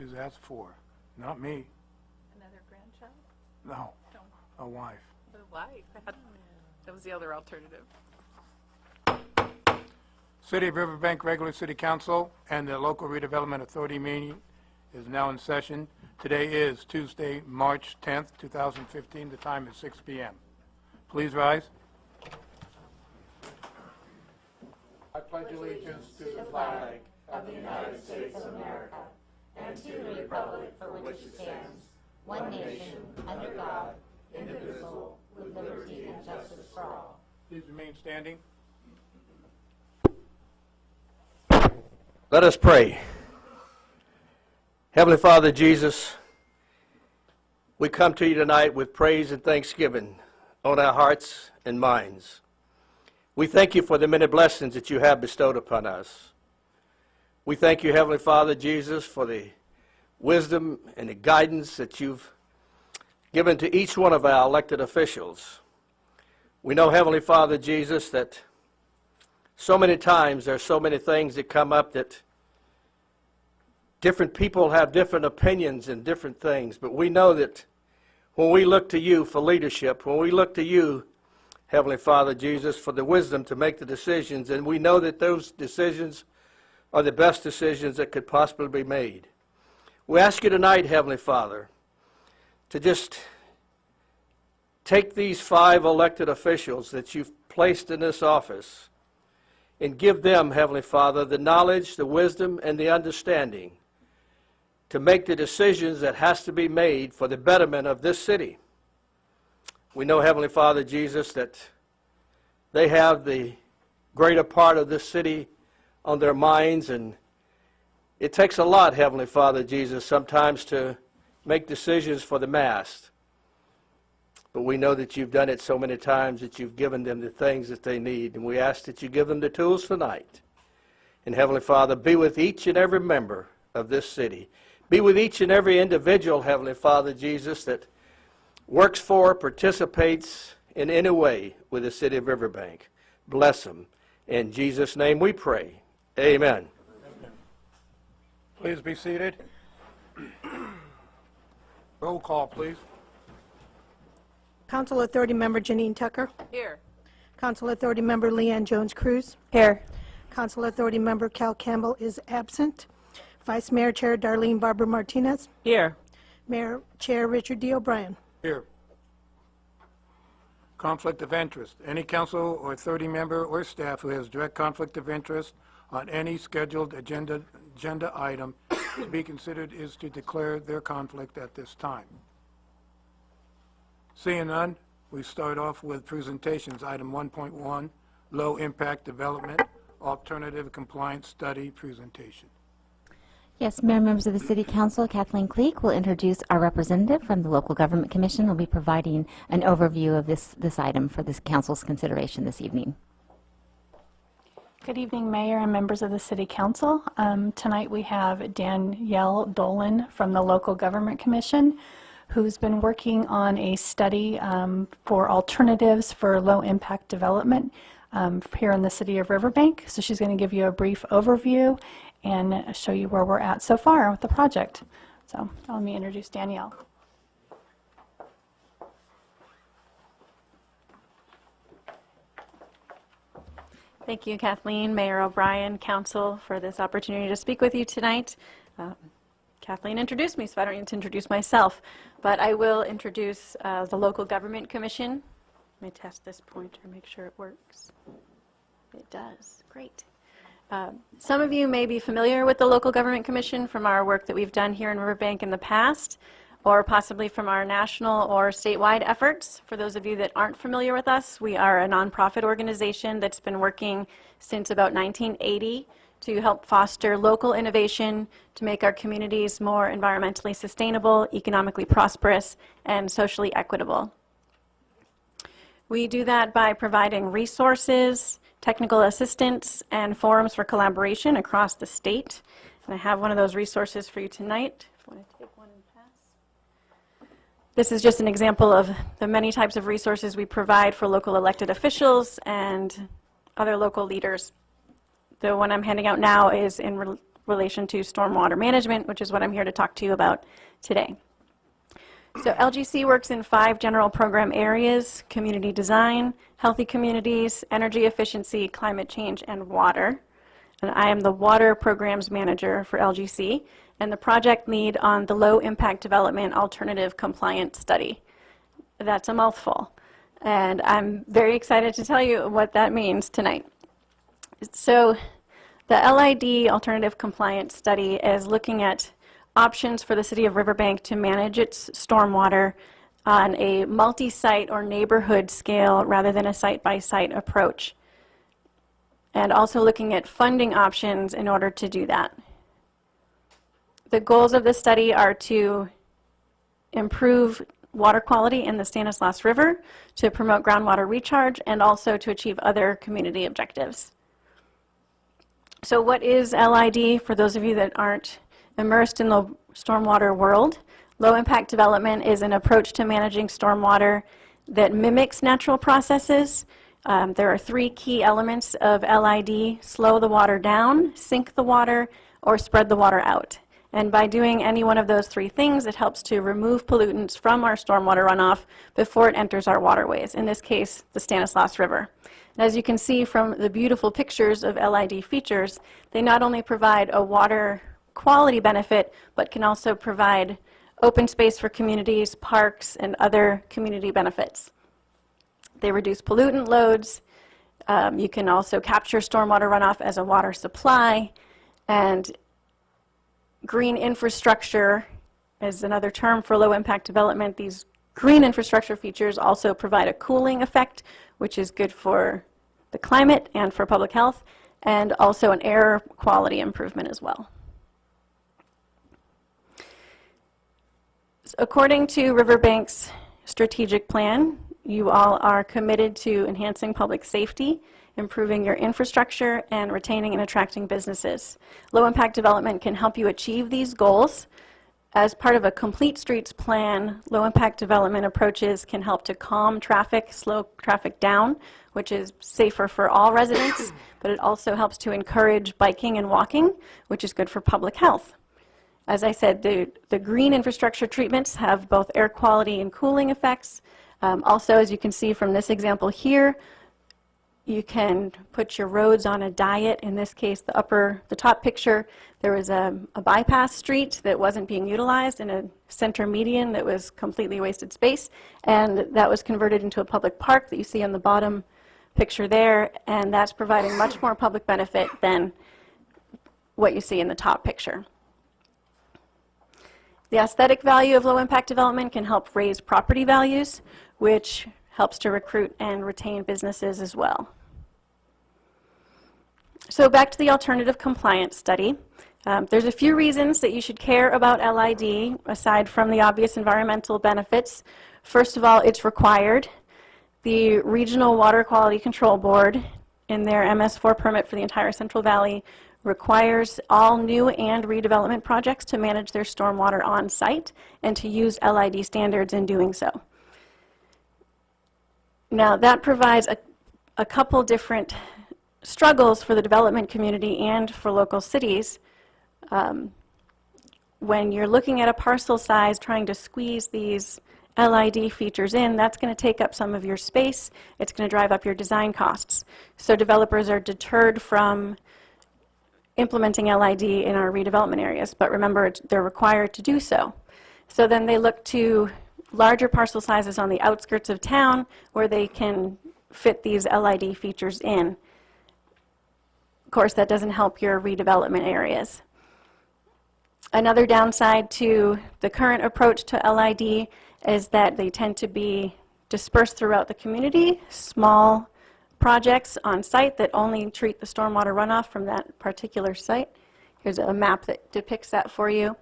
who's asked for. Not me. Another grandchild? No, No. a wife. The wife. That was the other alternative. City of Riverbank Regular City Council and the Local Redevelopment Authority meeting is now in session. Today is Tuesday, March 10th, 2015. The time is 6 p.m. Please rise. I pledge allegiance to the flag of the United States of America and to the republic for which it stands, one nation, under God, indivisible, with liberty and justice for all. Please remain standing. Let us pray. Heavenly Father Jesus, we come to you tonight with praise and thanksgiving on our hearts and minds. We thank you for the many blessings that you have bestowed upon us. We thank you, Heavenly Father Jesus, for the wisdom and the guidance that you've given to each one of our elected officials. We know, Heavenly Father Jesus, that so many times there are so many things that come up that different people have different opinions and different things, but we know that when we look to you for leadership, when we look to you, Heavenly Father Jesus, for the wisdom to make the decisions, and we know that those decisions are the best decisions that could possibly be made. We ask you tonight, Heavenly Father, to just take these 5 elected officials that you've placed in this office and give them, Heavenly Father, the knowledge, the wisdom, and the understanding to make the decisions that has to be made for the betterment of this city. We know, Heavenly Father Jesus, that they have the greater part of this city on their minds, and it takes a lot, Heavenly Father Jesus, sometimes to make decisions for the mass. But we know that you've done it so many times that you've given them the things that they need, and we ask that you give them the tools tonight. And Heavenly Father, be with each and every member of this city. Be with each and every individual, Heavenly Father Jesus, that works for, participates in any way with the city of Riverbank. Bless them. In Jesus' name we pray. Amen. Please be seated. Roll call, please. Council Authority Member Janine Tucker. Here. Council Authority Member Leanne Jones-Cruz. Here. Council Authority Member Cal Campbell is absent. Vice Mayor Chair Darlene Barbara Martinez. Here. Mayor Chair Richard D. O'Brien. Here. Conflict of interest. Any council or authority member or staff who has direct conflict of interest on any scheduled agenda item to be considered is to declare their conflict at this time. Seeing none, we start off with presentations. Item 1.1, Low Impact Development Alternative Compliance Study Presentation. Yes, Mayor, members of the City Council, Kathleen Cleek will introduce our representative from the Local Government Commission. Will be providing an overview of this item for this Council's consideration this evening. Good evening, Mayor and members of the City Council. Tonight we have Danielle Dolan from the Local Government Commission, who's been working on a study for alternatives for low-impact development here in the city of Riverbank. So she's going to give you a brief overview and show you where we're at so far with the project. So let me introduce Danielle. Thank you, Kathleen, Mayor O'Brien, Council, for this opportunity to speak with you tonight. Kathleen introduced me, so I don't need to introduce myself, but I will introduce the Local Government Commission. Let me test this pointer, make sure it works. It does. Great. Some of you may be familiar with the Local Government Commission from our work that we've done here in Riverbank in the past, or possibly from our national or statewide efforts. For those of you that aren't familiar with us, we are a nonprofit organization that's been working since about 1980 to help foster local innovation to make our communities more environmentally sustainable, economically prosperous, and socially equitable. We do that by providing resources, technical assistance, and forums for collaboration across the state. And I have one of those resources for you tonight. If you want to take one and pass. This is just an example of the many types of resources we provide for local elected officials and other local leaders. The one I'm handing out now is in relation to stormwater management, which is what I'm here to talk to you about today. So LGC works in 5 general program areas: community design, healthy communities, energy efficiency, climate change, and water. And I am the water programs manager for LGC and the project lead on the low impact development alternative compliance study. That's a mouthful. And I'm very excited to tell you what that means tonight. So the LID alternative compliance study is looking at options for the city of Riverbank to manage its stormwater on a multi-site or neighborhood scale rather than a site-by-site approach. And also looking at funding options in order to do that. The goals of this study are to improve water quality in the Stanislaus River, to promote groundwater recharge, and also to achieve other community objectives. So what is LID for those of you that aren't immersed in the stormwater world? Low impact development is an approach to managing stormwater that mimics natural processes. There are 3 key elements of LID: slow the water down, sink the water, or spread the water out. And by doing any one of those 3 things, it helps to remove pollutants from our stormwater runoff before it enters our waterways, in this case, the Stanislaus River. And as you can see from the beautiful pictures of LID features, they not only provide a water quality benefit, but can also provide open space for communities, parks, and other community benefits. They reduce pollutant loads. You can also capture stormwater runoff as a water supply, and green infrastructure is another term for low impact development. These green infrastructure features also provide a cooling effect, which is good for the climate and for public health, and also an air quality improvement as well. So according to Riverbank's strategic plan, you all are committed to enhancing public safety, improving your infrastructure, and retaining and attracting businesses. Low impact development can help you achieve these goals. As part of a complete streets plan, low impact development approaches can help to calm traffic, slow traffic down, which is safer for all residents, but it also helps to encourage biking and walking, which is good for public health. As I said, the green infrastructure treatments have both air quality and cooling effects. Also, as you can see from this example here, you can put your roads on a diet. In this case, the top picture, there was a bypass street that wasn't being utilized and a center median that was completely wasted space, and that was converted into a public park that you see on the bottom picture there, and that's providing much more public benefit than what you see in the top picture. The aesthetic value of low impact development can help raise property values, which helps to recruit and retain businesses as well. So back to the alternative compliance study. There's a few reasons that you should care about LID aside from the obvious environmental benefits. First of all, it's required. The Regional Water Quality Control Board, in their MS4 permit for the entire Central Valley, requires all new and redevelopment projects to manage their stormwater on site and to use LID standards in doing so. Now, that provides a couple different struggles for the development community and for local cities. When you're looking at a parcel size, trying to squeeze these LID features in, that's going to take up some of your space. It's going to drive up your design costs. So developers are deterred from implementing LID in our redevelopment areas, but remember, they're required to do so. So then they look to larger parcel sizes on the outskirts of town where they can fit these LID features in. Of course, that doesn't help your redevelopment areas. Another downside to the current approach to LID is that they tend to be dispersed throughout the community, small projects on site that only treat the stormwater runoff from that particular site. Here's a map that depicts that for you.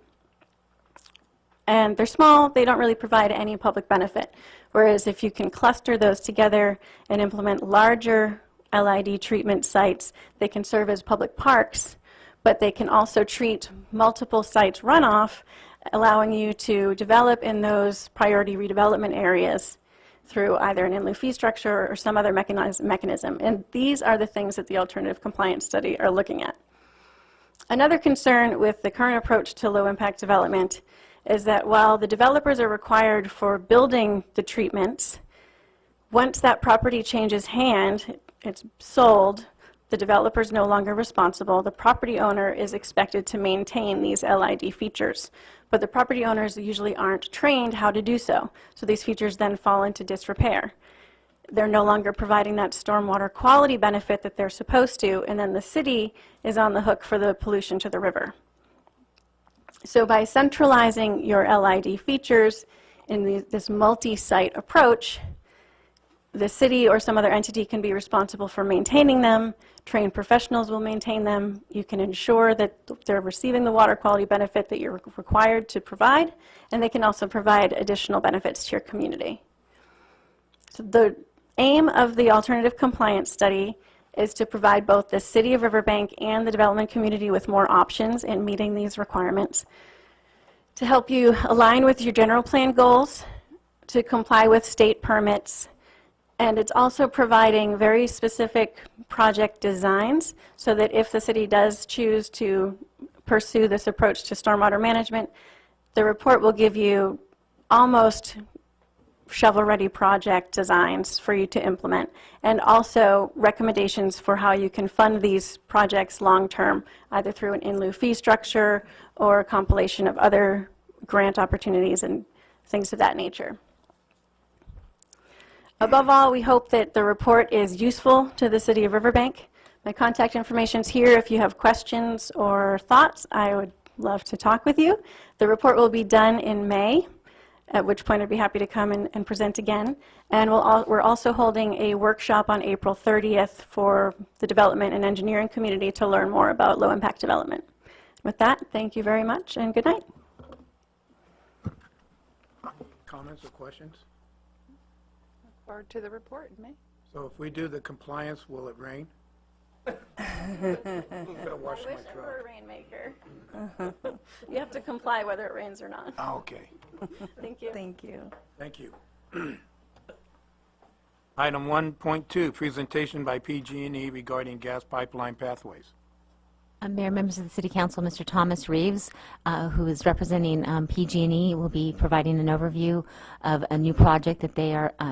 And they're small, they don't really provide any public benefit. Whereas if you can cluster those together and implement larger LID treatment sites, they can serve as public parks, but they can also treat multiple sites runoff, allowing you to develop in those priority redevelopment areas through either an in-lieu fee structure or some other mechanism. And these are the things that the alternative compliance study are looking at. Another concern with the current approach to low-impact development is that while the developers are required for building the treatments, once that property changes hand, it's sold, the developer is no longer responsible. The property owner is expected to maintain these LID features, but the property owners usually aren't trained how to do so. So these features then fall into disrepair. They're no longer providing that stormwater quality benefit that they're supposed to, and then the city is on the hook for the pollution to the river. So by centralizing your LID features in this multi-site approach, the city or some other entity can be responsible for maintaining them. Trained professionals will maintain them. You can ensure that they're receiving the water quality benefit that you're required to provide, and they can also provide additional benefits to your community. So the aim of the alternative compliance study is to provide both the City of Riverbank and the development community with more options in meeting these requirements, to help you align with your general plan goals, to comply with state permits, and it's also providing very specific project designs so that if the city does choose to pursue this approach to stormwater management, the report will give you almost shovel-ready project designs for you to implement, and also recommendations for how you can fund these projects long-term, either through an in-lieu fee structure or a compilation of other grant opportunities and things of that nature. Above all, we hope that the report is useful to the City of Riverbank. My contact information is here. If you have questions or thoughts, I would love to talk with you. The report will be done in May, at which point I'd be happy to come and present again. And we're also holding a workshop on April 30th for the development and engineering community to learn more about low-impact development. With that, thank you very much and good night. Comments or questions? Forward to the report in May. So if we do the compliance, will it rain? Better wash my truck. a rainmaker. You have to comply whether it rains or not. Oh, okay, Thank you. Thank you. thank you. Item 1.2, presentation by PG&E regarding gas pipeline pathways. Mayor, members of the City Council, Mr. Thomas Reeves, who is representing PG&E, will be providing an overview of a new project that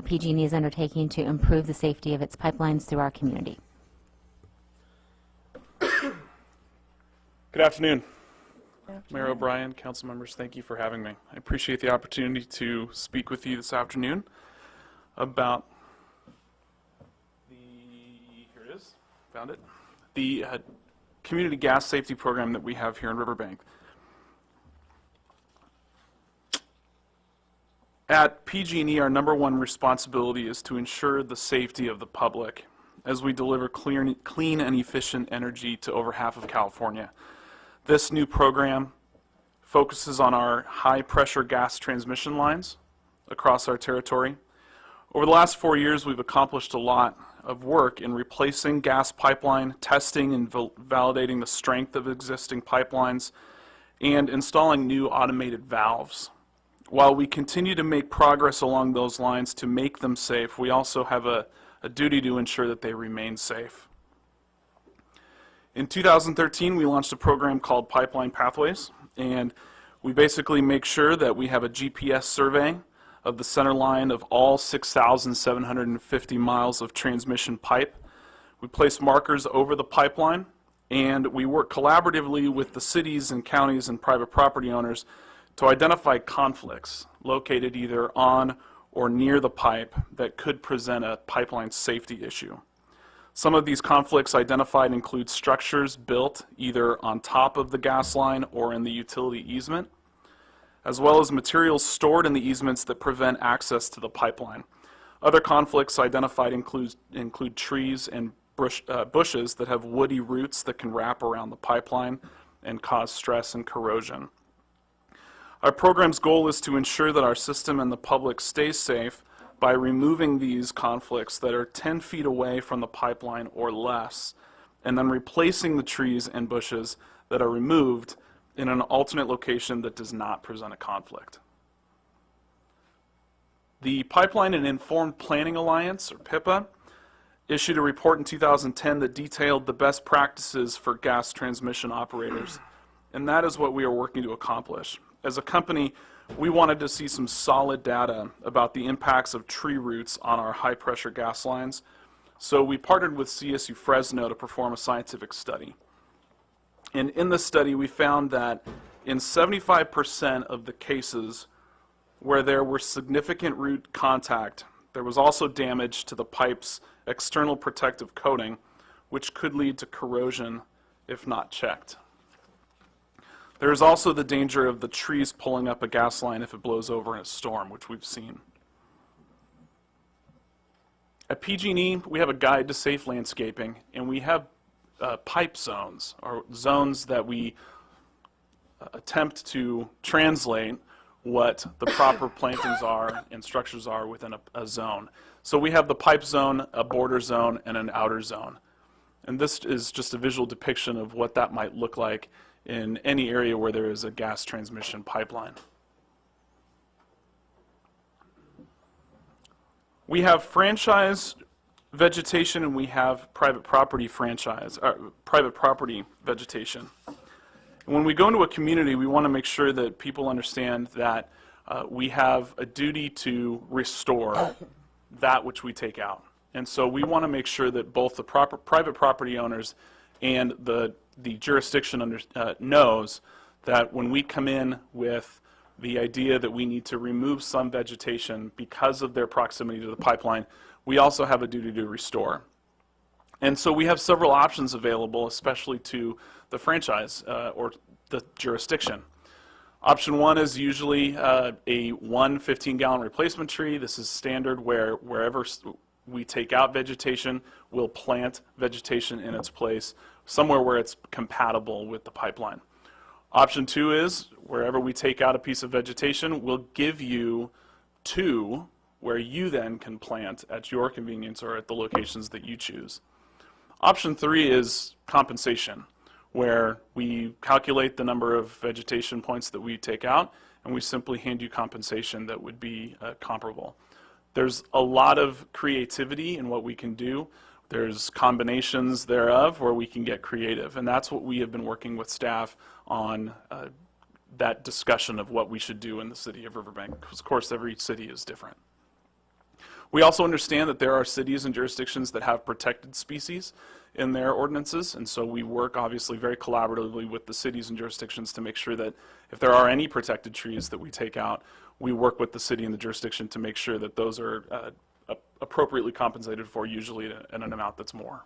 PG&E is undertaking to improve the safety of its pipelines through our community. Good afternoon. Mayor O'Brien, council members, thank you for having me. I appreciate the opportunity to speak with you this afternoon about here it is, found it, the community gas safety program that we have here in Riverbank. At PG&E, our number one responsibility is to ensure the safety of the public as we deliver clean and efficient energy to over half of California. This new program focuses on our high-pressure gas transmission lines across our territory. Over the last 4 years, we've accomplished a lot of work in replacing gas pipeline, testing and validating the strength of existing pipelines, and installing new automated valves. While we continue to make progress along those lines to make them safe, we also have a duty to ensure that they remain safe. In 2013, we launched a program called Pipeline Pathways, and we basically make sure that we have a GPS survey of the center line of all 6,750 miles of transmission pipe. We place markers over the pipeline, and we work collaboratively with the cities and counties and private property owners to identify conflicts located either on or near the pipe that could present a pipeline safety issue. Some of these conflicts identified include structures built either on top of the gas line or in the utility easement, as well as materials stored in the easements that prevent access to the pipeline. Other conflicts identified include trees and bushes that have woody roots that can wrap around the pipeline and cause stress and corrosion. Our program's goal is to ensure that our system and the public stay safe by removing these conflicts that are 10 feet away from the pipeline or less, and then replacing the trees and bushes that are removed in an alternate location that does not present a conflict. The Pipeline and Informed Planning Alliance, or PIPA, issued a report in 2010 that detailed the best practices for gas transmission operators. And that is what we are working to accomplish. As a company, we wanted to see some solid data about the impacts of tree roots on our high-pressure gas lines. So we partnered with CSU Fresno to perform a scientific study. And in this study, we found that in 75% of the cases where there were significant root contact, there was also damage to the pipe's external protective coating, which could lead to corrosion if not checked. There is also the danger of the trees pulling up a gas line if it blows over in a storm, which we've seen. At PG&E, we have a guide to safe landscaping, and we have pipe zones, or zones that we attempt to translate what the proper plantings are and structures are within a zone. So we have the pipe zone, a border zone, and an outer zone. And this is just a visual depiction of what that might look like in any area where there is a gas transmission pipeline. We have franchise vegetation and we have private property private property vegetation. And when we go into a community, we want to make sure that people understand that we have a duty to restore that which we take out. And so we want to make sure that both the private property owners and the jurisdiction knows that when we come in with the idea that we need to remove some vegetation because of their proximity to the pipeline, we also have a duty to restore. And so we have several options available, especially to the franchise or the jurisdiction. Option one is usually a 1 15-gallon replacement tree. This is standard wherever we take out vegetation, we'll plant vegetation in its place, somewhere where it's compatible with the pipeline. Option two is, wherever we take out a piece of vegetation, we'll give you 2 where you then can plant at your convenience or at the locations that you choose. Option 3 is compensation, where we calculate the number of vegetation points that we take out, and we simply hand you compensation that would be comparable. There's a lot of creativity in what we can do. There's combinations thereof where we can get creative, and that's what we have been working with staff on, that discussion of what we should do in the city of Riverbank, because of course every city is different. We also understand that there are cities and jurisdictions that have protected species in their ordinances, and so we work obviously very collaboratively with the cities and jurisdictions to make sure that if there are any protected trees that we take out, we work with the city and the jurisdiction to make sure that those are appropriately compensated for, usually in an amount that's more.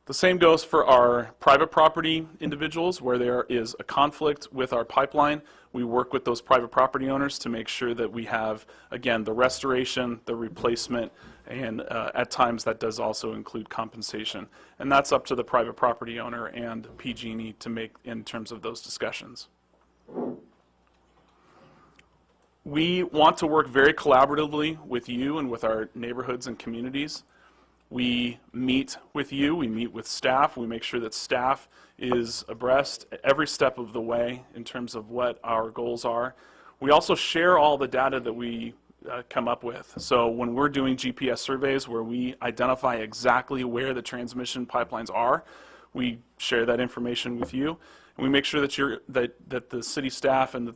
The same goes for our private property individuals. Where there is a conflict with our pipeline, we work with those private property owners to make sure that we have, again, the restoration, the replacement, and at times that does also include compensation. And that's up to the private property owner and PG&E to make in terms of those discussions. We want to work very collaboratively with you and with our neighborhoods and communities. We meet with you, we meet with staff, we make sure that staff is abreast every step of the way in terms of what our goals are. We also share all the data that we come up with. So when we're doing GPS surveys where we identify exactly where the transmission pipelines are, we share that information with you. And we make sure that that the city staff and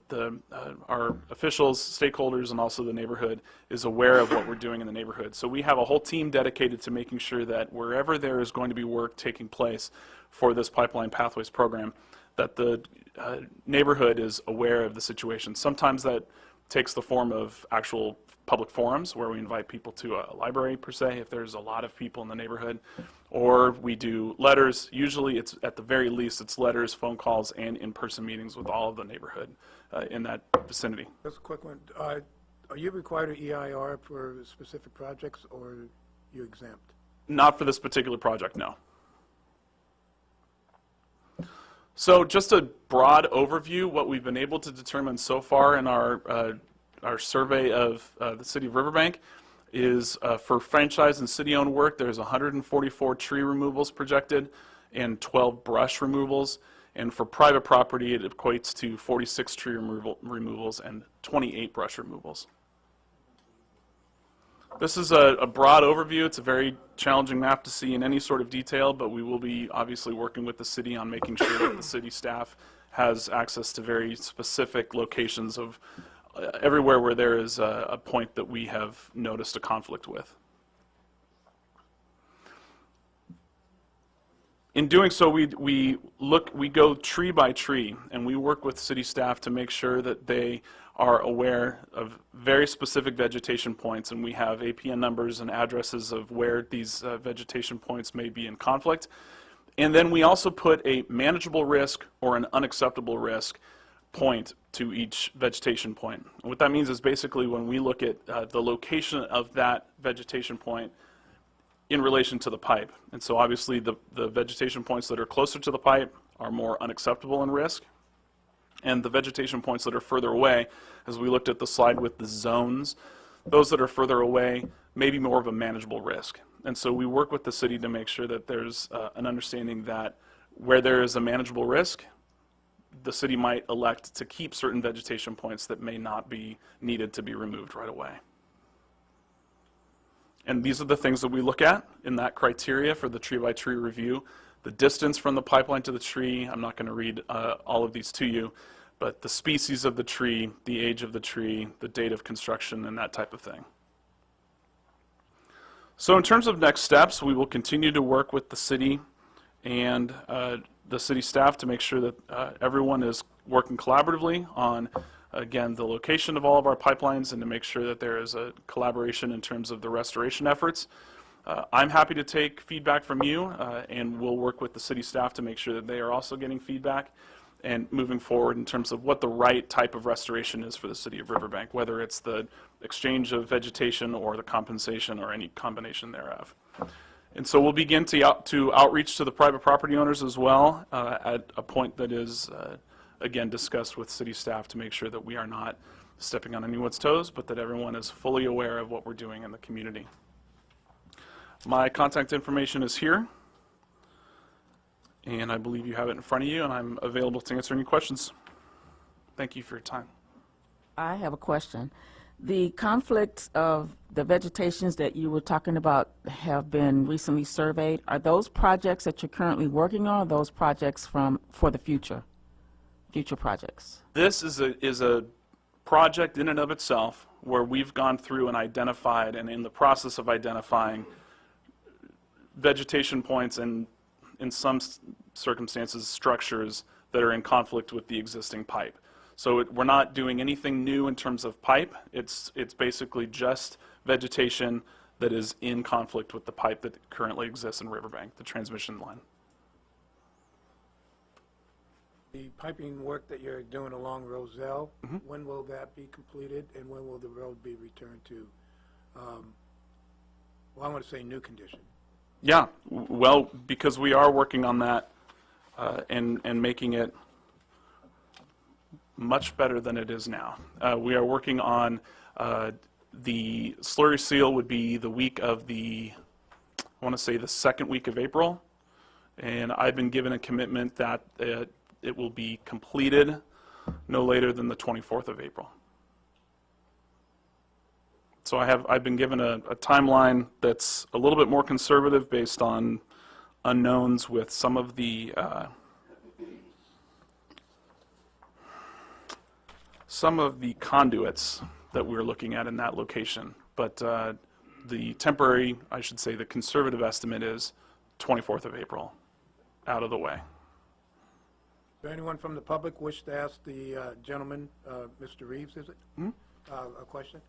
our officials, stakeholders, and also the neighborhood is aware of what we're doing in the neighborhood. So we have a whole team dedicated to making sure that wherever there is going to be work taking place for this Pipeline Pathways program, that the neighborhood is aware of the situation. Sometimes that takes the form of actual public forums where we invite people to a library, per se, if there's a lot of people in the neighborhood. Or we do letters. Usually it's, at the very least, it's letters, phone calls, and in-person meetings with all of the neighborhood in that vicinity. Just a quick one. Are you required an EIR for specific projects, or are you exempt? Not for this particular project, no. So just a broad overview, what we've been able to determine so far in our survey of the city of Riverbank is for franchise and city-owned work, there's 144 tree removals projected and 12 brush removals. And for private property, it equates to 46 tree removals and 28 brush removals. This is a broad overview. It's a very challenging map to see in any sort of detail, but we will be obviously working with the city on making sure that the city staff has access to very specific locations of everywhere where there is a point that we have noticed a conflict with. In doing so, we go tree by tree, and we work with city staff to make sure that they are aware of very specific vegetation points, and we have APN numbers and addresses of where these vegetation points may be in conflict. And then we also put a manageable risk or an unacceptable risk point to each vegetation point. And what that means is basically when we look at the location of that vegetation point in relation to the pipe. And so obviously the vegetation points that are closer to the pipe are more unacceptable in risk. And the vegetation points that are further away, as we looked at the slide with the zones, those that are further away may be more of a manageable risk. And so we work with the city to make sure that there's an understanding that where there is a manageable risk, the city might elect to keep certain vegetation points that may not be needed to be removed right away. And these are the things that we look at in that criteria for the tree-by-tree review. The distance from the pipeline to the tree, I'm not going to read all of these to you, but the species of the tree, the age of the tree, the date of construction, and that type of thing. So in terms of next steps, we will continue to work with the city and the city staff to make sure that everyone is working collaboratively on, again, the location of all of our pipelines and to make sure that there is a collaboration in terms of the restoration efforts. I'm happy to take feedback from you, and we'll work with the city staff to make sure that they are also getting feedback and moving forward in terms of what the right type of restoration is for the city of Riverbank, whether it's the exchange of vegetation or the compensation or any combination thereof. And so we'll begin to outreach to the private property owners as well at a point that is, again, discussed with city staff to make sure that we are not stepping on anyone's toes, but that everyone is fully aware of what we're doing in the community. My contact information is here, and I believe you have it in front of you, and I'm available to answer any questions. Thank you for your time. I have a question. The conflicts of the vegetations that you were talking about have been recently surveyed. Are those projects that you're currently working on, or those projects for the future projects? This is a project in and of itself where we've gone through and identified, and in the process of identifying vegetation points and in some circumstances structures that are in conflict with the existing pipe. So we're not doing anything new in terms of pipe. It's basically just vegetation that is in conflict with the pipe that currently exists in Riverbank, the transmission line. The piping work that you're doing along Roselle, when will that be completed, and when will the road be returned to, well, I want to say new condition? Yeah, well, because we are working on that and making it much better than it is now. We are working on the slurry seal would be the week of I want to say the second week of April, and I've been given a commitment that it will be completed no later than the 24th of April. So I've been given a timeline that's a little bit more conservative based on unknowns with some of the conduits that we're looking at in that location. But the temporary, I should say, the conservative estimate is 24th of April, out of the way. Is there anyone from the public wish to ask the gentleman, Mr. Reeves, is it? A question?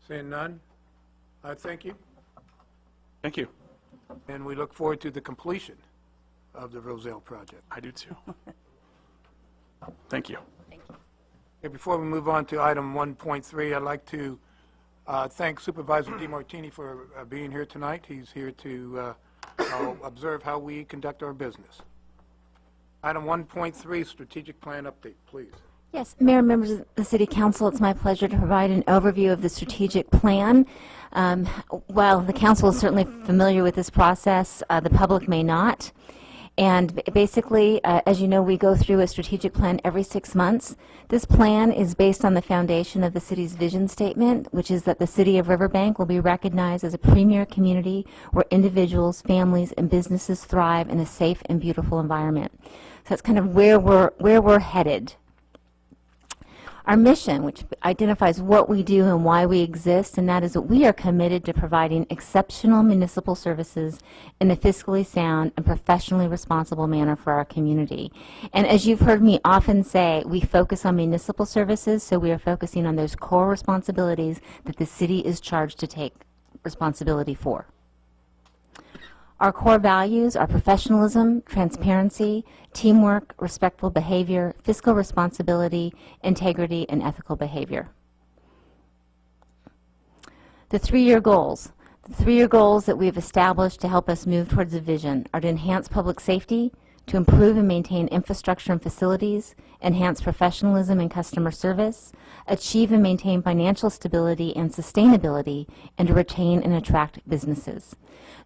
Seeing none, thank you. Thank you. And we look forward to the completion of the Roselle project. I do too. Thank you. Okay, before we move on to item 1.3, I'd like to thank Supervisor DeMartini for being here tonight. He's here to observe how we conduct our business. Item 1.3, strategic plan update, please. Yes, Mayor and members of the City Council, it's my pleasure to provide an overview of the strategic plan. While the Council is certainly familiar with this process, the public may not. And basically, as you know, we go through a strategic plan every 6 months. This plan is based on the foundation of the city's vision statement, which is that the city of Riverbank will be recognized as a premier community where individuals, families, and businesses thrive in a safe and beautiful environment. So that's kind of where we're headed. Our mission, which identifies what we do and why we exist, and that is that we are committed to providing exceptional municipal services in a fiscally sound and professionally responsible manner for our community. And as you've heard me often say, we focus on municipal services, so we are focusing on those core responsibilities that the city is charged to take responsibility for. Our core values are professionalism, transparency, teamwork, respectful behavior, fiscal responsibility, integrity, and ethical behavior. The 3-year goals. The 3-year goals that we have established to help us move towards a vision are to enhance public safety, to improve and maintain infrastructure and facilities, enhance professionalism and customer service, achieve and maintain financial stability and sustainability, and to retain and attract businesses.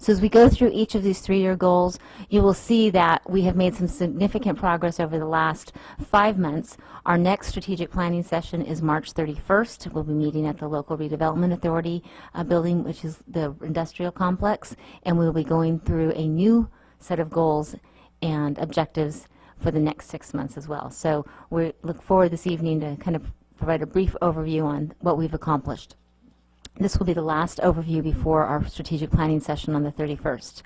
So as we go through each of these 3-year goals, you will see that we have made some significant progress over the last 5 months. Our next strategic planning session is March 31st. We'll be meeting at the Local Redevelopment Authority building, which is the industrial complex, and we'll be going through a new set of goals and objectives for the next 6 months as well. So we look forward this evening to kind of provide a brief overview on what we've accomplished. This will be the last overview before our strategic planning session on the 31st.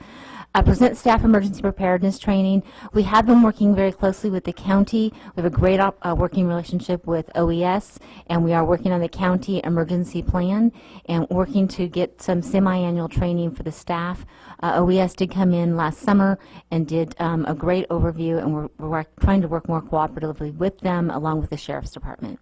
Present staff emergency preparedness training. We have been working very closely with the county. We have a great working relationship with OES, and we are working on the county emergency plan and working to get some semi-annual training for the staff. OES did come in last summer and did a great overview, and we're trying to work more cooperatively with them along with the Sheriff's Department.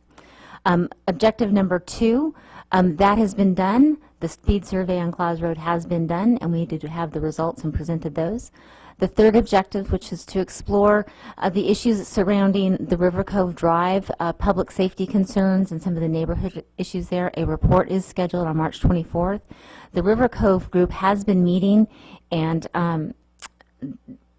Objective number 2, that has been done. The speed survey on Claus Road has been done, and we did have the results and presented those. The third objective, which is to explore the issues surrounding the River Cove Drive, public safety concerns, and some of the neighborhood issues there. A report is scheduled on March 24th. The River Cove group has been meeting and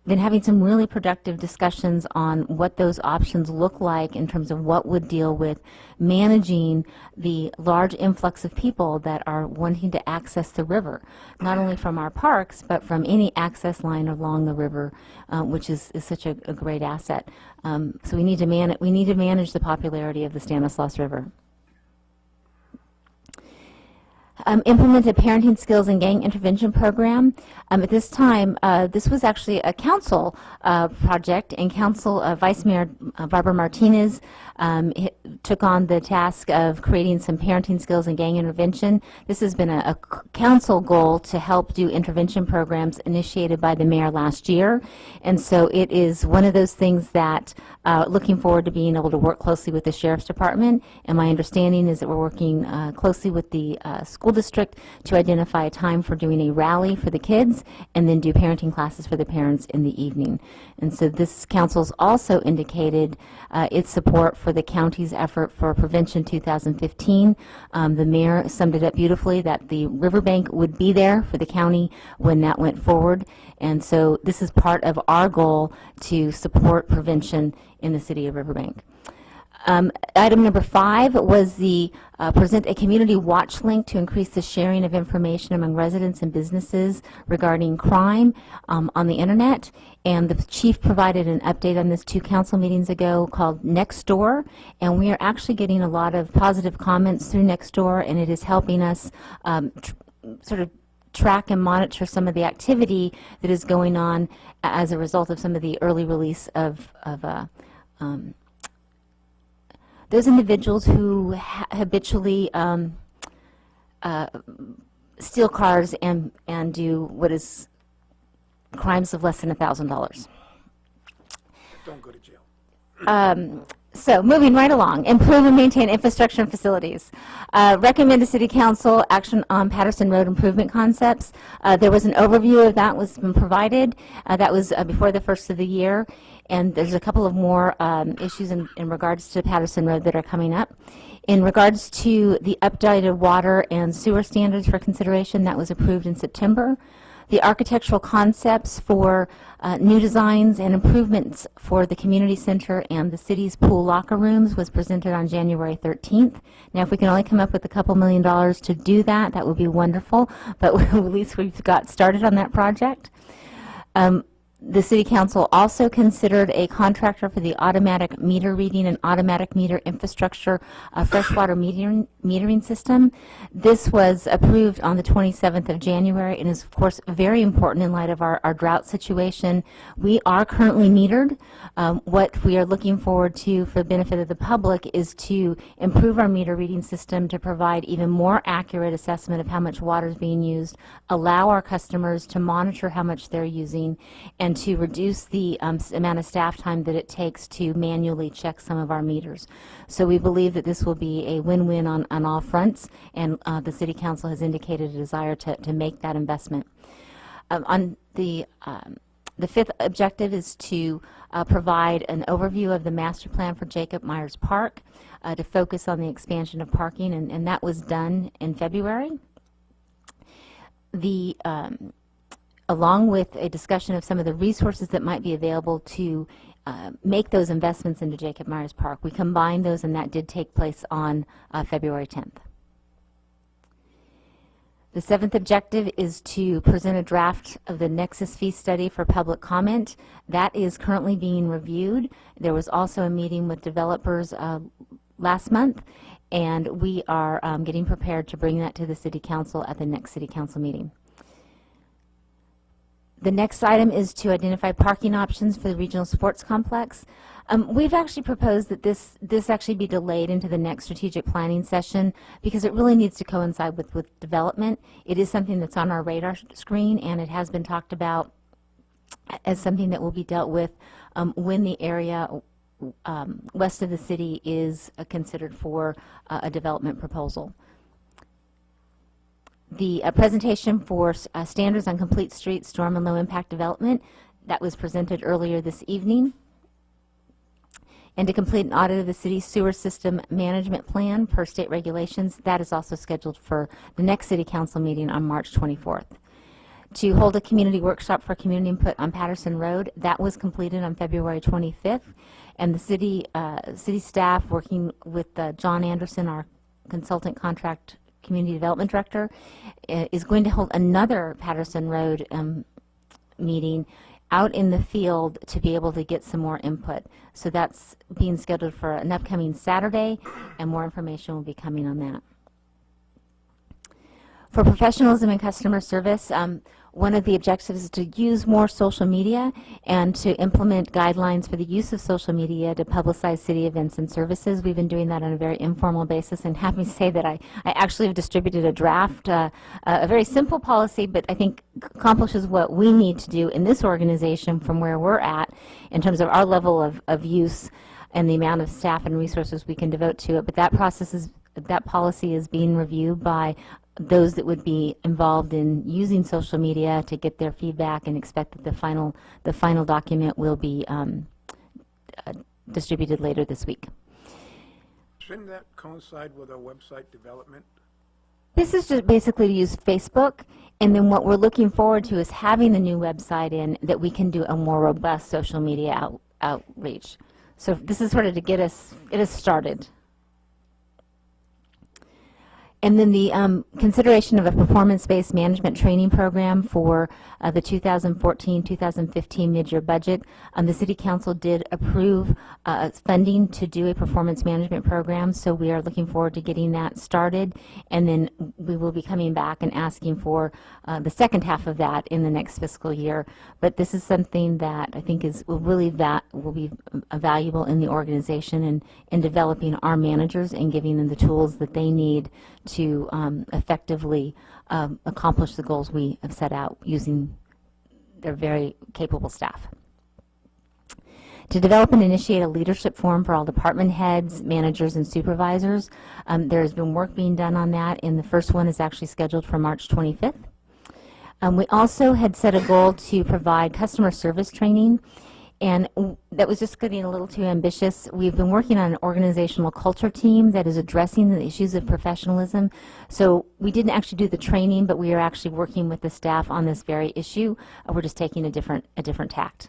been having some really productive discussions on what those options look like in terms of what would deal with managing the large influx of people that are wanting to access the river, not only from our parks, but from any access line along the river, which is such a great asset. So we need to manage the popularity of the Stanislaus River. Implement a parenting skills and gang intervention program. At this time, this was actually a council project, and Vice Mayor Barbara Martinez took on the task of creating some parenting skills and gang intervention. This has been a council goal to help do intervention programs initiated by the mayor last year, and so it is one of those things that looking forward to being able to work closely with the Sheriff's Department, and my understanding is that we're working closely with the school district to identify a time for doing a rally for the kids and then do parenting classes for the parents in the evening. And so this council's also indicated its support for the county's effort for Prevention 2015. The mayor summed it up beautifully that the Riverbank would be there for the county when that went forward. And so this is part of our goal to support prevention in the city of Riverbank. Item number 5 was the present a community watch link to increase the sharing of information among residents and businesses regarding crime on the internet. And the chief provided an update on this 2 council meetings ago called Nextdoor. And we are actually getting a lot of positive comments through Nextdoor, and it is helping us sort of track and monitor some of the activity that is going on as a result of some of the early release of those individuals who habitually steal cars and do what is crimes of less than $1,000. Don't go to jail. So moving right along, improve and maintain infrastructure and facilities. Recommend to City Council action on Patterson Road improvement concepts. There was an overview of that was been provided. That was before the first of the year. And there's a couple of more issues in regards to Patterson Road that are coming up. In regards to the updated water and sewer standards for consideration, that was approved in September. The architectural concepts for new designs and improvements for the community center and the city's pool locker rooms was presented on January 13th. Now, if we can only come up with a couple $1 million to do that, that would be wonderful, but at least we've got started on that project. The City Council also considered a contractor for the automatic meter reading and automatic meter infrastructure freshwater metering system. This was approved on the 27th of January and is, of course, very important in light of our drought situation. We are currently metered. What we are looking forward to for the benefit of the public is to improve our meter reading system to provide even more accurate assessment of how much water is being used, allow our customers to monitor how much they're using, and to reduce the amount of staff time that it takes to manually check some of our meters. So we believe that this will be a win-win on all fronts, and the City Council has indicated a desire to make that investment. On the fifth objective is to provide an overview of the master plan for Jacob Myers Park to focus on the expansion of parking, and that was done in February. Along with a discussion of some of the resources that might be available to make those investments into Jacob Myers Park. We combined those, and that did take place on February 10th. The seventh objective is to present a draft of the Nexus fee study for public comment. That is currently being reviewed. There was also a meeting with developers last month, and we are getting prepared to bring that to the City Council at the next City Council meeting. The next item is to identify parking options for the regional sports complex. We've actually proposed that this actually be delayed into the next strategic planning session because it really needs to coincide with development. It is something that's on our radar screen, and it has been talked about as something that will be dealt with when the area west of the city is considered for a development proposal. The presentation for standards on complete street storm and low impact development, that was presented earlier this evening. And to complete an audit of the city's sewer system management plan per state regulations, that is also scheduled for the next City Council meeting on March 24th. To hold a community workshop for community input on Patterson Road, that was completed on February 25th. And the city staff, working with John Anderson, our consultant contract Community Development Director, is going to hold another Patterson Road meeting out in the field to be able to get some more input. So that's being scheduled for an upcoming Saturday, and more information will be coming on that. For professionalism and customer service, one of the objectives is to use more social media and to implement guidelines for the use of social media to publicize city events and services. We've been doing that on a very informal basis, and happy to say that I actually have distributed a draft, a very simple policy, but I think accomplishes what we need to do in this organization from where we're at in terms of our level of use and the amount of staff and resources we can devote to it. But that policy is being reviewed by those that would be involved in using social media to get their feedback, and expect that the final document will be distributed later this week. Shouldn't that coincide with our website development? This is just basically to use Facebook, and then what we're looking forward to is having the new website in that we can do a more robust social media outreach. So this is sort of to get us started. And then the consideration of a performance-based management training program for the 2014-2015 mid-year budget. The City Council did approve funding to do a performance management program, so we are looking forward to getting that started. And then we will be coming back and asking for the second half of that in the next fiscal year. But this is something that I think will be valuable in the organization and in developing our managers and giving them the tools that they need to effectively accomplish the goals we have set out using their very capable staff. To develop and initiate a leadership forum for all department heads, managers, and supervisors. There has been work being done on that, and the first one is actually scheduled for March 25th. We also had set a goal to provide customer service training, And that was just getting a little too ambitious. We've been working on an organizational culture team that is addressing the issues of professionalism. So we didn't actually do the training, but we are actually working with the staff on this very issue. We're just taking a different tact.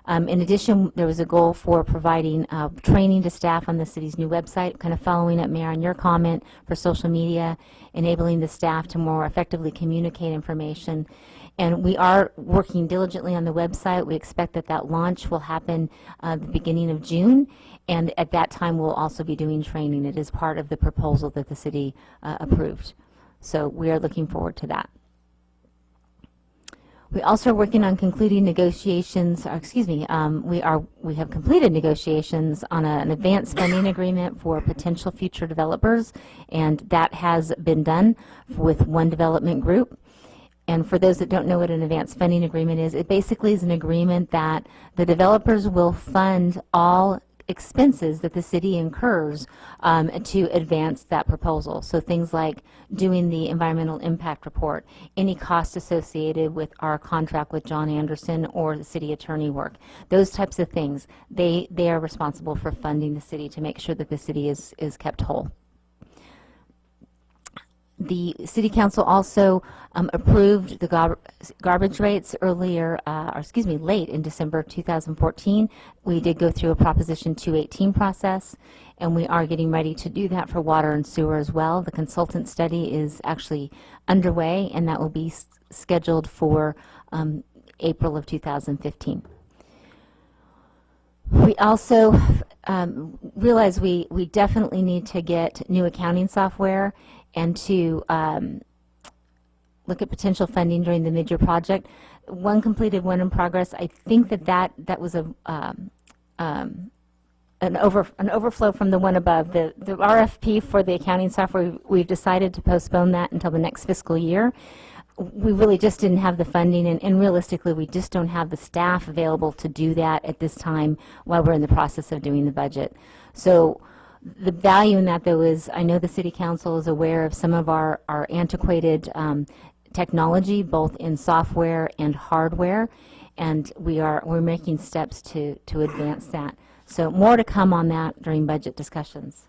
In addition, there was a goal for providing training to staff on the city's new website, kind of following up, Mayor, on your comment for social media, enabling the staff to more effectively communicate information. And we are working diligently on the website. We expect that that launch will happen the beginning of June, and at that time we'll also be doing training. It is part of the proposal that the city approved. So we are looking forward to that. We also are working on concluding negotiations, we have completed negotiations on an advanced funding agreement for potential future developers, and that has been done with one development group. And for those that don't know what an advanced funding agreement is, it basically is an agreement that the developers will fund all expenses that the city incurs to advance that proposal. So things like doing the environmental impact report, any costs associated with our contract with John Anderson or the city attorney work, those types of things, they are responsible for funding the city to make sure that the city is kept whole. The City Council also approved the garbage rates late in December 2014. We did go through a Proposition 218 process, and we are getting ready to do that for water and sewer as well. The consultant study is actually underway, and that will be scheduled for April of 2015. We also realize we definitely need to get new accounting software and to look at potential funding during the mid-year project. One completed, one in progress. I think that was an overflow from the one above. The RFP for the accounting software, we've decided to postpone that until the next fiscal year. We really just didn't have the funding, and realistically, we just don't have the staff available to do that at this time while we're in the process of doing the budget. So the value in that, though, is I know the City Council is aware of some of our antiquated technology, both in software and hardware, and we're making steps to advance that. So more to come on that during budget discussions.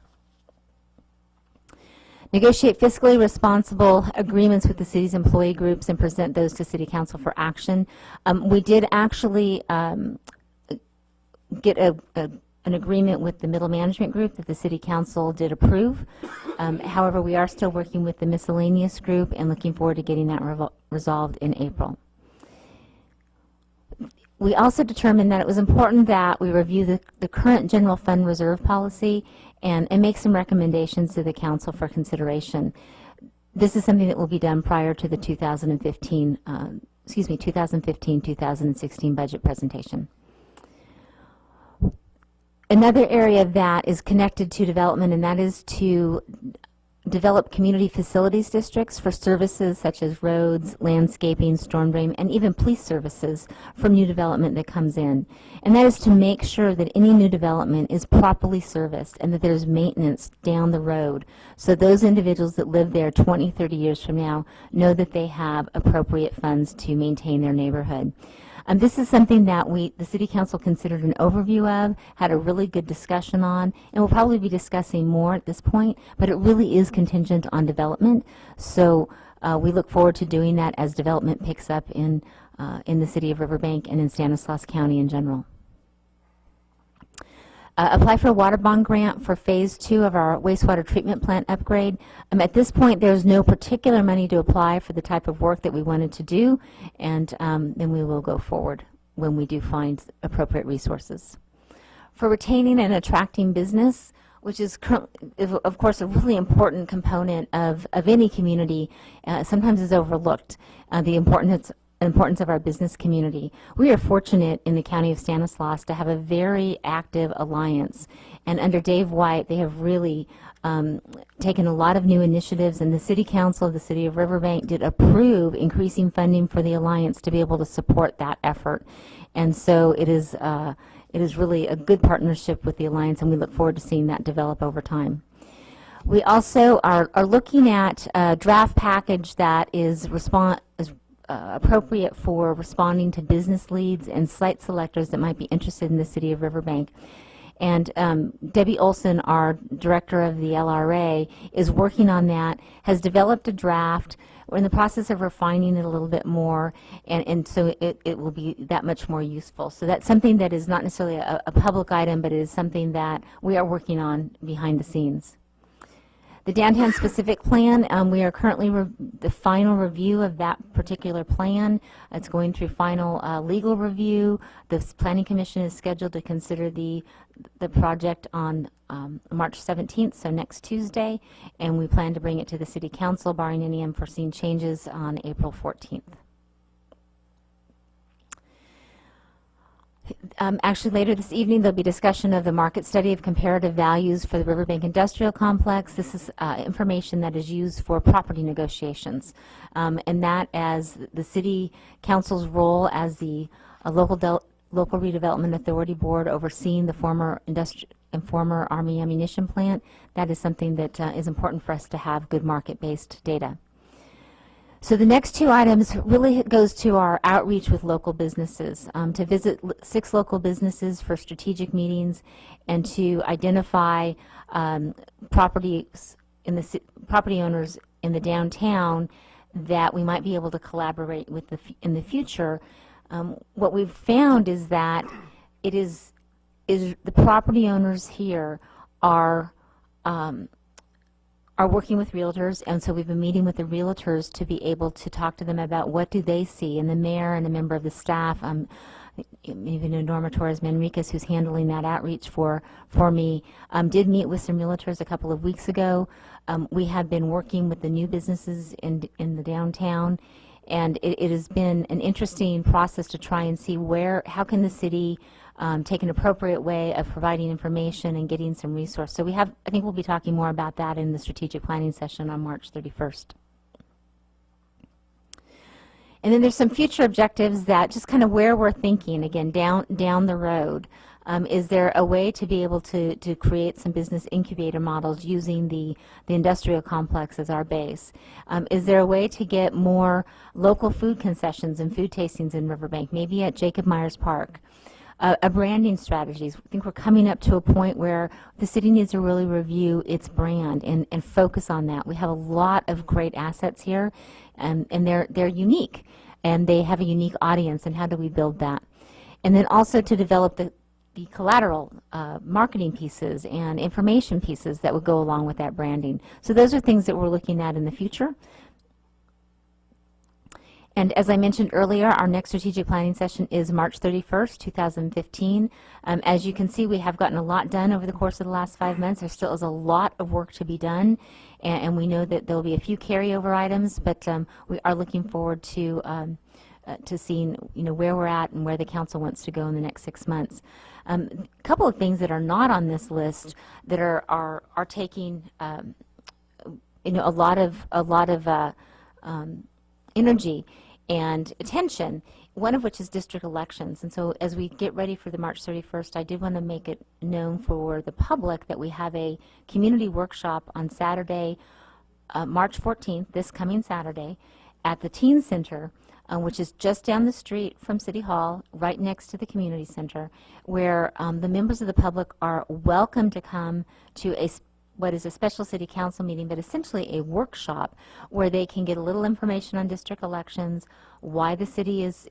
Negotiate fiscally responsible agreements with the city's employee groups and present those to City Council for action. We did actually get an agreement with the middle management group that the City Council did approve. However, we are still working with the miscellaneous group and looking forward to getting that resolved in April. We also determined that it was important that we review the current general fund reserve policy and make some recommendations to the council for consideration. This is something that will be done prior to the 2015-2016 budget presentation. Another area that is connected to development, and that is to develop community facilities districts for services such as roads, landscaping, storm drain, and even police services from new development that comes in. And that is to make sure that any new development is properly serviced and that there's maintenance down the road, so those individuals that live there 20, 30 years from now know that they have appropriate funds to maintain their neighborhood. This is something that the City Council considered an overview of, had a really good discussion on, and we'll probably be discussing more at this point, but it really is contingent on development. So we look forward to doing that as development picks up in the city of Riverbank and in Stanislaus County in general. Apply for a water bond grant for phase 2 of our wastewater treatment plant upgrade. At this point, there's no particular money to apply for the type of work that we wanted to do, and then we will go forward when we do find appropriate resources. For retaining and attracting business, which is, of course, a really important component of any community, sometimes is overlooked, the importance of our business community. We are fortunate in the county of Stanislaus to have a very active alliance, and under Dave White they have really taken a lot of new initiatives, and the City Council of the City of Riverbank did approve increasing funding for the alliance to be able to support that effort. And so it is really a good partnership with the alliance, and we look forward to seeing that develop over time. We also are looking at a draft package that is appropriate for responding to business leads and site selectors that might be interested in the city of Riverbank. And Debbie Olson, our director of the LRA, is working on that, has developed a draft. We're in the process of refining it a little bit more, and so it will be that much more useful. So that's something that is not necessarily a public item, but it is something that we are working on behind the scenes. The downtown specific plan, we are currently the final review of that particular plan. It's going through final legal review. The Planning Commission is scheduled to consider the project on March 17th, so next Tuesday, and we plan to bring it to the City Council, barring any unforeseen changes, on April 14th. Actually, later this evening, there'll be discussion of the market study of comparative values for the Riverbank Industrial Complex. This is information that is used for property negotiations, and that as the City Council's role as the local redevelopment authority board overseeing the former Army ammunition plant, that is something that is important for us to have good market-based data. So the next two items really goes to our outreach with local businesses, to visit 6 local businesses for strategic meetings and to identify property owners in the downtown that we might be able to collaborate with in the future. What we've found is that it is the property owners here are working with realtors, and so we've been meeting with the realtors to be able to talk to them about what do they see, and the mayor and a member of the staff, even Norma Torres Manriquez, who's handling that outreach for me, did meet with some realtors a couple of weeks ago. We have been working with the new businesses in the downtown, and it has been an interesting process to try and see how can the city take an appropriate way of providing information and getting some resource. So I think we'll be talking more about that in the strategic planning session on March 31st. And then there's some future objectives that just kind of where we're thinking, again, down the road. Is there a way to be able to create some business incubator models using the industrial complex as our base? Is there a way to get more local food concessions and food tastings in Riverbank, maybe at Jacob Myers Park? A branding strategies. I think we're coming up to a point where the city needs to really review its brand and focus on that. We have a lot of great assets here, and they're unique, and they have a unique audience, and how do we build that? And then also to develop the collateral marketing pieces and information pieces that would go along with that branding. So those are things that we're looking at in the future. And as I mentioned earlier, our next strategic planning session is March 31st, 2015. As you can see, we have gotten a lot done over the course of the last 5 months. There still is a lot of work to be done, and we know that there will be a few carryover items, but we are looking forward to seeing where we're at and where the council wants to go in the next 6 months. A couple of things that are not on this list that are taking a lot of energy and attention, one of which is district elections. And so as we get ready for the March 31st, I did want to make it known for the public that we have a community workshop on Saturday, March 14th, this coming Saturday, at the Teen Center, which is just down the street from City Hall, right next to the community center, where the members of the public are welcome to come to what is a special city council meeting, but essentially a workshop where they can get a little information on district elections, why the city is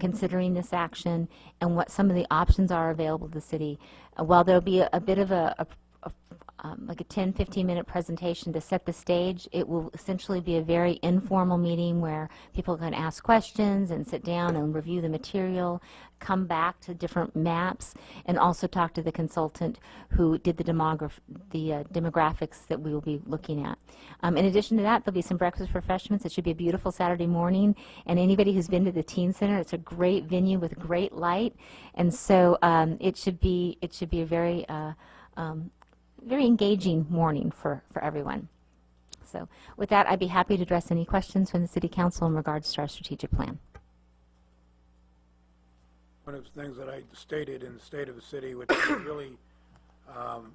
considering this action, and what some of the options are available to the city. While there'll be a bit of like a 10, 15-minute presentation to set the stage, it will essentially be a very informal meeting where people can ask questions and sit down and review the material, come back to different maps, and also talk to the consultant who did the demographics that we will be looking at. In addition to that, there'll be some breakfast refreshments. It should be a beautiful Saturday morning, and anybody who's been to the Teen Center, it's a great venue with great light, and so it should be a very very engaging morning for everyone. So with that, I'd be happy to address any questions from the City Council in regards to our strategic plan. One of the things that I stated in the State of the City, which I'm really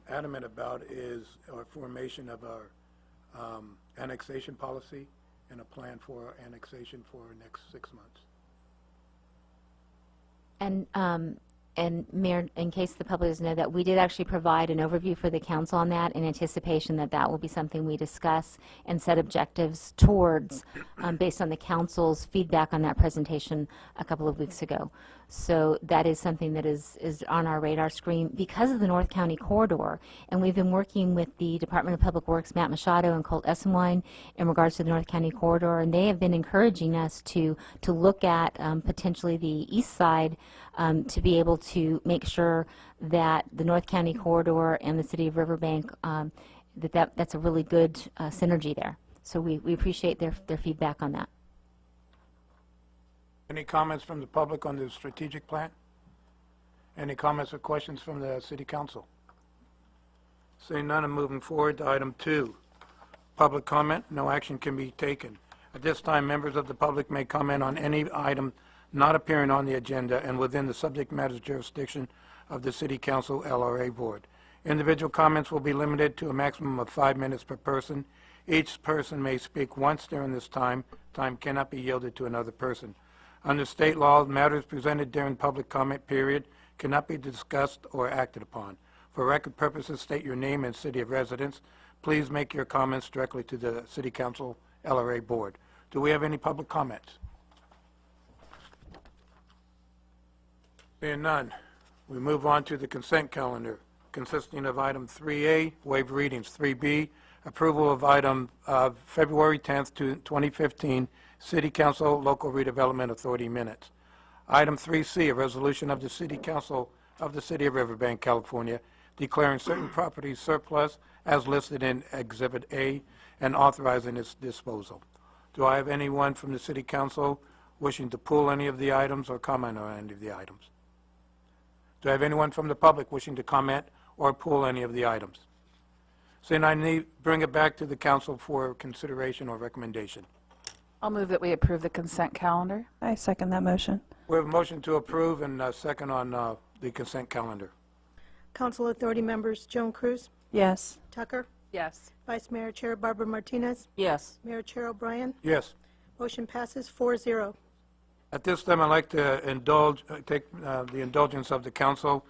adamant about, is our formation of our annexation policy and a plan for annexation for the next 6 months. And Mayor, in case the public doesn't know that, we did actually provide an overview for the council on that in anticipation that that will be something we discuss and set objectives towards based on the council's feedback on that presentation a couple of weeks ago. So that is something that is on our radar screen because of the North County corridor. And we've been working with the Department of Public Works, Matt Machado and Colt Essenwein, in regards to the North County corridor. And they have been encouraging us to look at potentially the east side to be able to make sure that the North County corridor and the city of Riverbank, that's a really good synergy there. So we appreciate their feedback on that. Any comments from the public on the strategic plan? Any comments or questions from the city council? Seeing none, I'm moving forward to item 2. Public comment, no action can be taken. At this time, members of the public may comment on any item not appearing on the agenda and within the subject matter jurisdiction of the City Council LRA Board. Individual comments will be limited to a maximum of 5 minutes per person. Each person may speak once during this time. Time cannot be yielded to another person. Under state law, matters presented during public comment period cannot be discussed or acted upon. For record purposes, state your name and city of residence. Please make your comments directly to the City Council LRA Board. Do we have any public comments? Being none, we move on to the consent calendar, consisting of item 3A, waive readings, 3B, approval of item February 10th, 2015, City Council Local Redevelopment Authority minutes. Item 3C, a resolution of the City Council of the City of Riverbank, California, declaring certain properties surplus as listed in Exhibit A and authorizing its disposal. Do I have anyone from the City Council wishing to pull any of the items or comment on any of the items? Do I have anyone from the public wishing to comment or pull any of the items? Seeing I need bring it back to the council for consideration or recommendation. I'll move that we approve the consent calendar. I second that motion. We have a motion to approve and a second on the consent calendar. Council Authority members Joan Cruz, Yes. Tucker, Yes. Vice Mayor Chair Barbara Martinez, Yes. Mayor Chair O'Brien. Yes. Motion passes 4-0. At this time, I'd like to take the indulgence of the council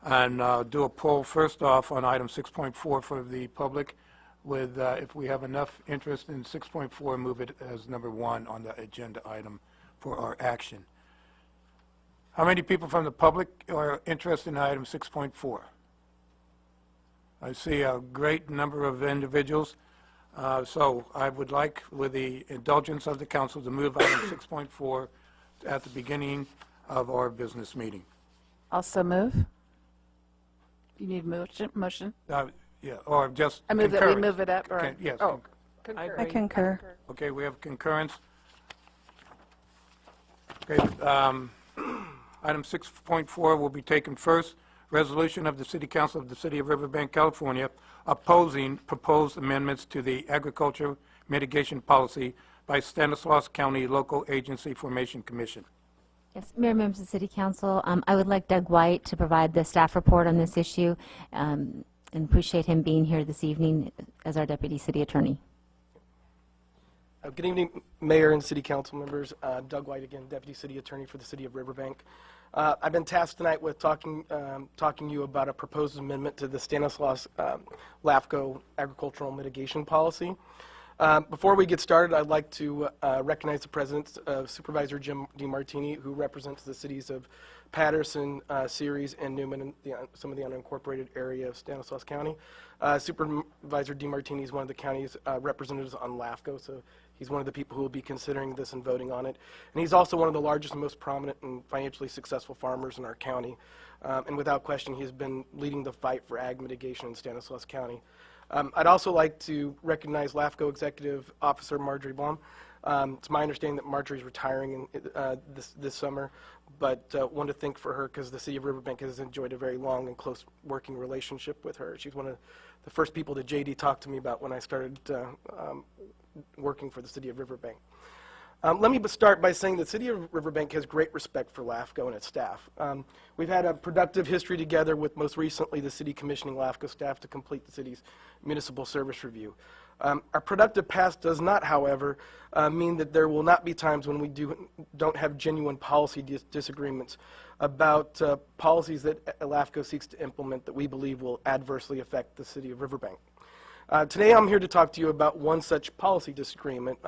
and do a poll first off on item 6.4 for the public with, if we have enough interest in 6.4, move it as number 1 on the agenda item for our action. How many people from the public are interested in item 6.4? I see a great number of individuals. So I would like, with the indulgence of the council, to move item 6.4 at the beginning of our business meeting. Also move. You need motion? Yeah, or just I move that we concurrence. move it up, or? Okay, yes. Oh, I concur. Okay, we have concurrence. Okay, item 6.4 will be taken first. Resolution of the City Council of the City of Riverbank, California, opposing proposed amendments to the Agriculture Mitigation Policy by Stanislaus County Local Agency Formation Commission. Yes, Mayor, members of the City Council, I would like Doug White to provide the staff report on this issue, and appreciate him being here this evening as our Deputy City Attorney. Good evening, Mayor and City Council members. Doug White again, Deputy City Attorney for the City of Riverbank. I've been tasked tonight with talking to you about a proposed amendment to the Stanislaus LAFCO Agricultural Mitigation Policy. Before we get started, I'd like to recognize the presence of Supervisor Jim DiMartini, who represents the cities of Patterson, Ceres, and Newman, and some of the unincorporated area of Stanislaus County. Supervisor DiMartini is one of the county's representatives on LAFCO, so he's one of the people who will be considering this and voting on it. And he's also one of the largest and most prominent and financially successful farmers in our county. And without question, he has been leading the fight for ag mitigation in Stanislaus County. I'd also like to recognize LAFCO Executive Officer Marjorie Baum. It's my understanding that Marjorie's retiring this summer, but want to thank for her because the City of Riverbank has enjoyed a very long and close working relationship with her. She's one of the first people that JD talked to me about when I started working for the City of Riverbank. Let me start by saying the City of Riverbank has great respect for LAFCO and its staff. We've had a productive history together with most recently the city commissioning LAFCO staff to complete the city's municipal service review. Our productive past does not, however, mean that there will not be times when we don't have genuine policy disagreements about policies that LAFCO seeks to implement that we believe will adversely affect the City of Riverbank. Today I'm here to talk to you about one such policy disagreement.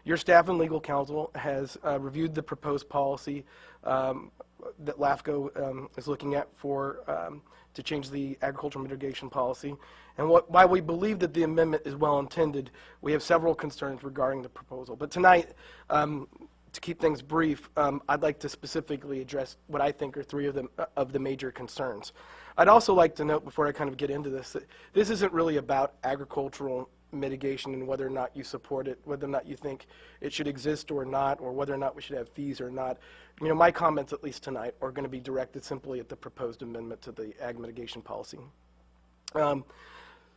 Your staff and legal counsel has reviewed the proposed policy that LAFCO is looking at to change the agricultural mitigation policy. And while we believe that the amendment is well intended, we have several concerns regarding the proposal. But tonight, to keep things brief, I'd like to specifically address what I think are three of the major concerns. I'd also like to note, before I kind of get into this, that this isn't really about agricultural mitigation and whether or not you support it, whether or not you think it should exist or not, or whether or not we should have fees or not. You know, my comments, at least tonight, are going to be directed simply at the proposed amendment to the ag mitigation policy.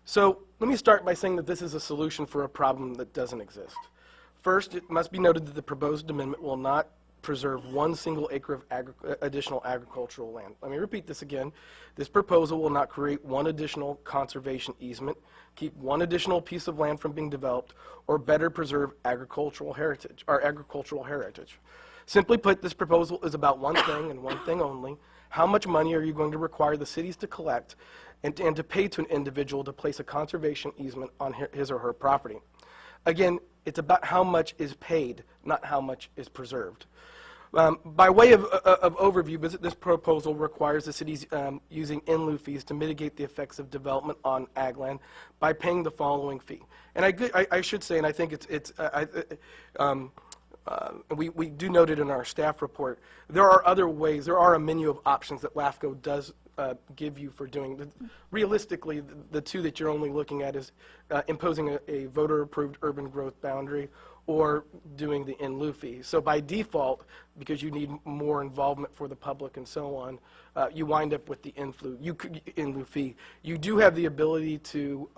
So let me start by saying that this is a solution for a problem that doesn't exist. First, it must be noted that the proposed amendment will not preserve one single acre of additional agricultural land. Let me repeat this again. This proposal will not create one additional conservation easement, keep one additional piece of land from being developed, or better preserve agricultural heritage. Simply put, this proposal is about one thing and one thing only. How much money are you going to require the cities to collect and to pay to an individual to place a conservation easement on his or her property? Again, it's about how much is paid, not how much is preserved. By way of overview, this proposal requires the cities using in lieu fees to mitigate the effects of development on ag land by paying the following fee. And I should say, and I think we do note it in our staff report, there are other ways, there are a menu of options that LAFCO does give you for doing. Realistically, the two that you're only looking at is imposing a voter-approved urban growth boundary or doing the in lieu fee. So by default, because you need more involvement for the public and so on, you wind up with the in lieu fee. You do have the ability to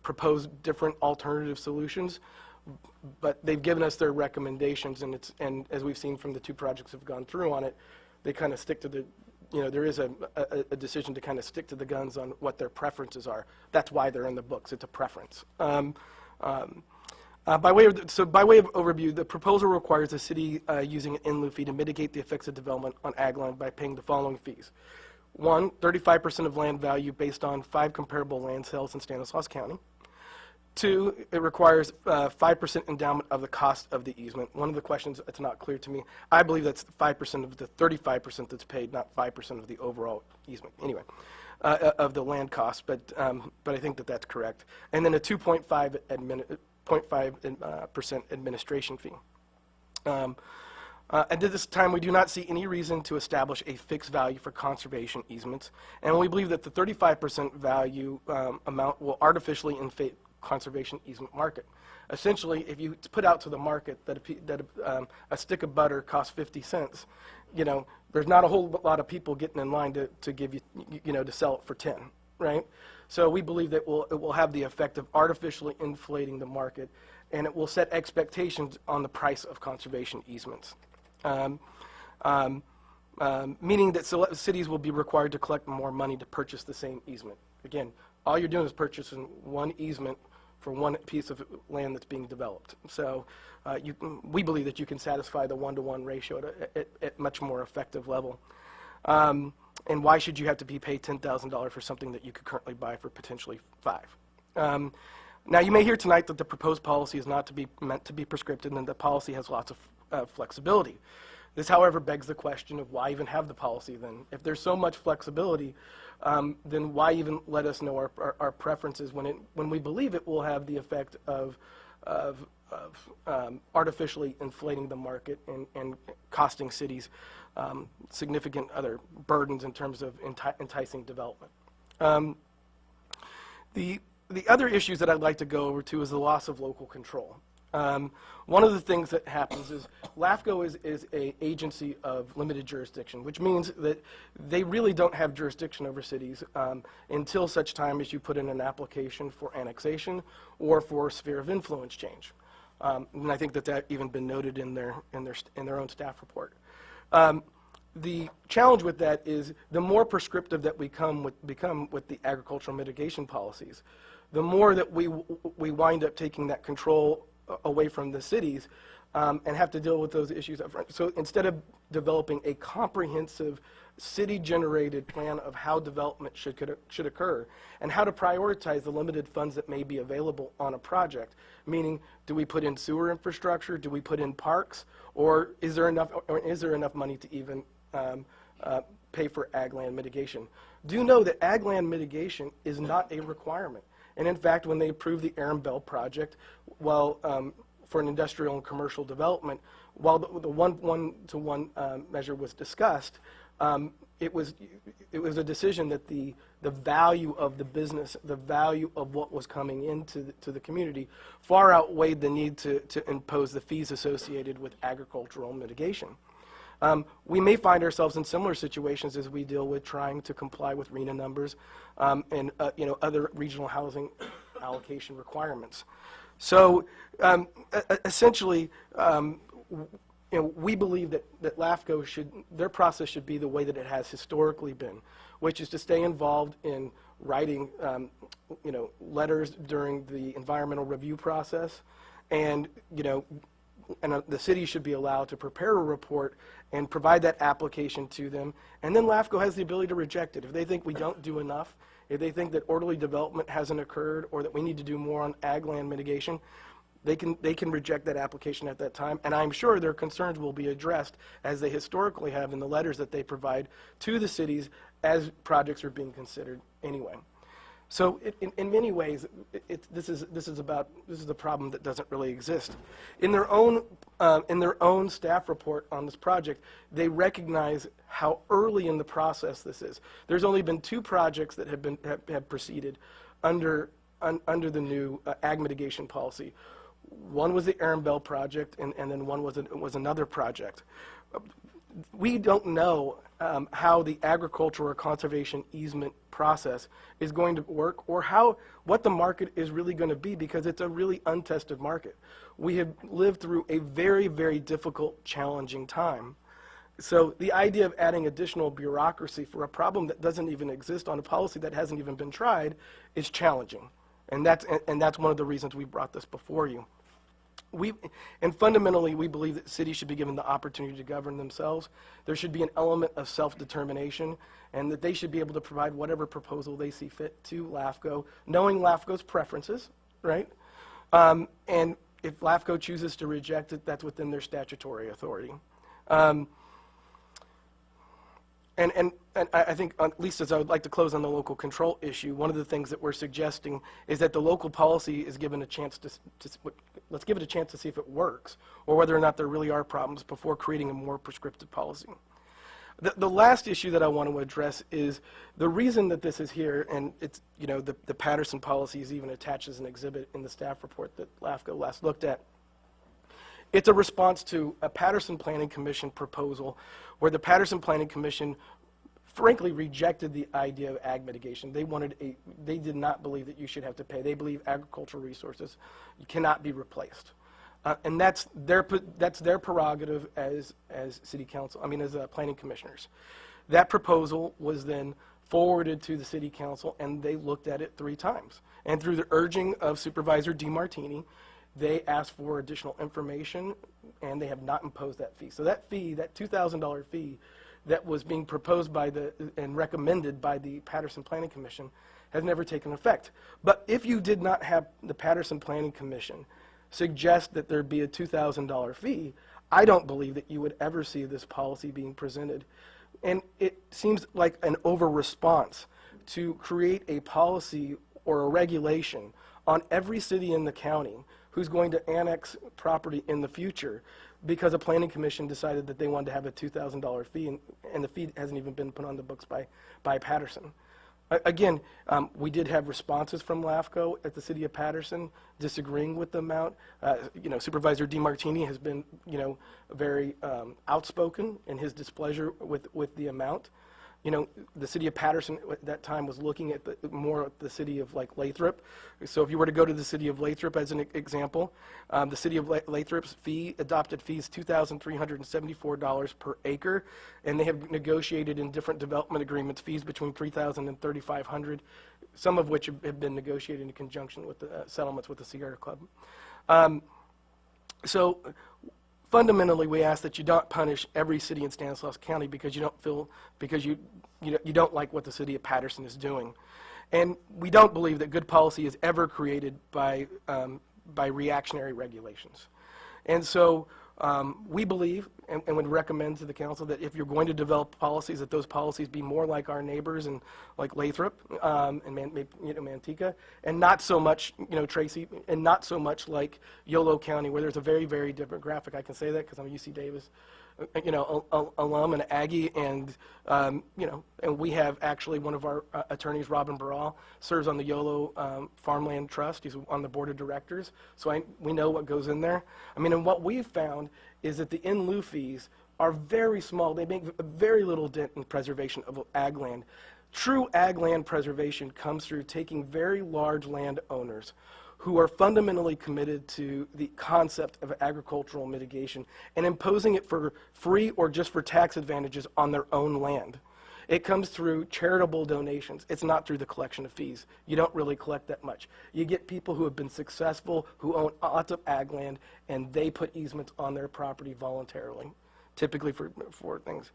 propose different alternative solutions, but they've given us their recommendations, and as we've seen from the two projects that have gone through on it, they kind of stick to the, there is a decision to kind of stick to the guns on what their preferences are. That's why they're in the books. It's a preference. By way of overview, the proposal requires the city using an in lieu fee to mitigate the effects of development on ag land by paying the following fees. 1, 35% of land value based on 5 comparable land sales in Stanislaus County. 2, it requires 5% endowment of the cost of the easement. One of the questions that's not clear to me, I believe that's 5% of the 35% that's paid, not 5% of the overall easement. Anyway, of the land cost, but I think that that's correct. And then a 2.5% administration fee. At this time, we do not see any reason to establish a fixed value for conservation easements, and we believe that the 35% value amount will artificially inflate conservation easement market. Essentially, if you put out to the market that a stick of butter costs 50 cents, there's not a whole lot of people getting in line to give you, to sell it for 10, right? So we believe that it will have the effect of artificially inflating the market, and it will set expectations on the price of conservation easements. Meaning that cities will be required to collect more money to purchase the same easement. Again, all you're doing is purchasing one easement for one piece of land that's being developed. So we believe that you can satisfy the 1-to-1 ratio at much more effective level. And why should you have to be paid $10,000 for something that you could currently buy for potentially $5,000? Now, you may hear tonight that the proposed policy is not meant to be prescriptive and the policy has lots of flexibility. This, however, begs the question of why even have the policy then? If there's so much flexibility, then why even let us know our preferences when we believe it will have the effect of artificially inflating the market and costing cities significant other burdens in terms of enticing development. The other issues that I'd like to go over to is the loss of local control. One of the things that happens is LAFCO is an agency of limited jurisdiction, which means that they really don't have jurisdiction over cities until such time as you put in an application for annexation or for sphere of influence change. And I think that even been noted in their own staff report. The challenge with that is the more prescriptive that we become with the agricultural mitigation policies, the more that we wind up taking that control away from the cities and have to deal with those issues up front. So instead of developing a comprehensive city-generated plan of how development should occur and how to prioritize the limited funds that may be available on a project, meaning do we put in sewer infrastructure, do we put in parks, or is there enough money to even pay for ag land mitigation? Do know that ag land mitigation is not a requirement. And in fact, when they approved the Aaron Bell project, for an industrial and commercial development, while the one-to-one measure was discussed, it was a decision that the value of the business, the value of what was coming into the community, far outweighed the need to impose the fees associated with agricultural mitigation. We may find ourselves in similar situations as we deal with trying to comply with RENA numbers and other regional housing allocation requirements. So essentially, we believe that LAFCO their process should be the way that it has historically been, which is to stay involved in writing letters during the environmental review process, and the city should be allowed to prepare a report and provide that application to them, and then LAFCO has the ability to reject it. If they think we don't do enough, if they think that orderly development hasn't occurred or that we need to do more on ag land mitigation, they can reject that application at that time, and I'm sure their concerns will be addressed as they historically have in the letters that they provide to the cities as projects are being considered anyway. So in many ways, this is a problem that doesn't really exist. In their own staff report on this project, they recognize how early in the process this is. There's only been 2 projects that have proceeded under the new ag mitigation policy. One was the Aaron Bell project, and then one was another project. We don't know how the agricultural or conservation easement process is going to work, or what the market is really going to be, because it's a really untested market. We have lived through a very, very difficult, challenging time. So the idea of adding additional bureaucracy for a problem that doesn't even exist on a policy that hasn't even been tried is challenging. And that's one of the reasons we brought this before you. And fundamentally, we believe that cities should be given the opportunity to govern themselves. There should be an element of self-determination, and that they should be able to provide whatever proposal they see fit to LAFCO, knowing LAFCO's preferences, right? And if LAFCO chooses to reject it, that's within their statutory authority. And I think, at least as I would like to close on the local control issue, one of the things that we're suggesting is that the local policy is given a chance let's give it a chance to see if it works, or whether or not there really are problems before creating a more prescriptive policy. The last issue that I want to address is the reason that this is here, and it's, the Patterson policy is even attached as an exhibit in the staff report that LAFCO last looked at. It's a response to a Patterson Planning Commission proposal where the Patterson Planning Commission frankly rejected the idea of ag mitigation. They did not believe that you should have to pay. They believe agricultural resources cannot be replaced. And that's their prerogative as city council, as planning commissioners. That proposal was then forwarded to the city council, and they looked at it 3 times. And through the urging of Supervisor DeMartini, they asked for additional information, and they have not imposed that fee. So that fee, that $2,000 fee that was being proposed and recommended by the Patterson Planning Commission, has never taken effect. But if you did not have the Patterson Planning Commission suggest that there be a $2,000 fee, I don't believe that you would ever see this policy being presented. And it seems like an over-response to create a policy or a regulation on every city in the county who's going to annex property in the future because a planning commission decided that they wanted to have a $2,000 fee, and the fee hasn't even been put on the books by Patterson. Again, we did have responses from LAFCO at the city of Patterson disagreeing with the amount. Supervisor DeMartini has been, very outspoken in his displeasure with the amount. the city of Patterson at that time was looking at more at the city of like Lathrop. So if you were to go to the city of Lathrop as an example, the city of Lathrop's adopted fees $2,374 per acre, and they have negotiated in different development agreements fees between $3,000 and $3,500, some of which have been negotiated in conjunction with the settlements with the Sierra Club. So fundamentally, we ask that you don't punish every city in Stanislaus County because you don't like what the city of Patterson is doing, and we don't believe that good policy is ever created by reactionary regulations, and so we believe and would recommend to the council that if you're going to develop policies, that those policies be more like our neighbors and like Lathrop and Manteca, and not so much Tracy, and not so much like Yolo County, where there's a very, very demographic. I can say that because I'm a UC Davis alum and Aggie, and and we have actually one of our attorneys, Robin Barral, serves on the Yolo Farmland Trust. He's on the board of directors, so we know what goes in there. I mean, and what we've found is that the in lieu fees are very small. They make very little dent in preservation of ag land. True ag land preservation comes through taking very large landowners who are fundamentally committed to the concept of agricultural mitigation and imposing it for free or just for tax advantages on their own land. It comes through charitable donations. It's not through the collection of fees. You don't really collect that much. You get people who have been successful, who own lots of ag land, and they put easements on their property voluntarily, typically for things.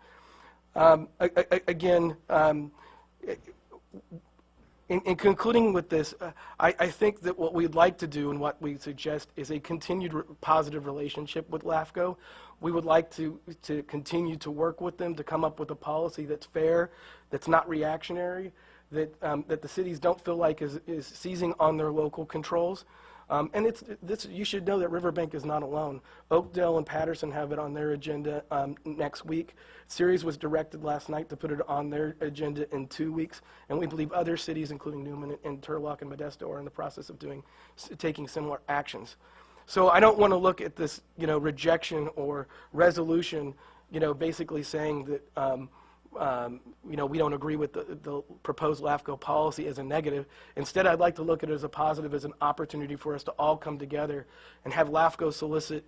In concluding with this, I think that what we'd like to do and what we suggest is a continued positive relationship with LAFCO. We would like to continue to work with them to come up with a policy that's fair, that's not reactionary, that the cities don't feel like is seizing on their local controls. And you should know that Riverbank is not alone. Oakdale and Patterson have it on their agenda next week. Ceres was directed last night to put it on their agenda in 2 weeks, and we believe other cities, including Newman and Turlock and Modesto, are in the process of taking similar actions. So I don't want to look at this, rejection or resolution, basically saying that we don't agree with the proposed LAFCO policy as a negative. Instead, I'd like to look at it as a positive, as an opportunity for us to all come together and have LAFCO solicit,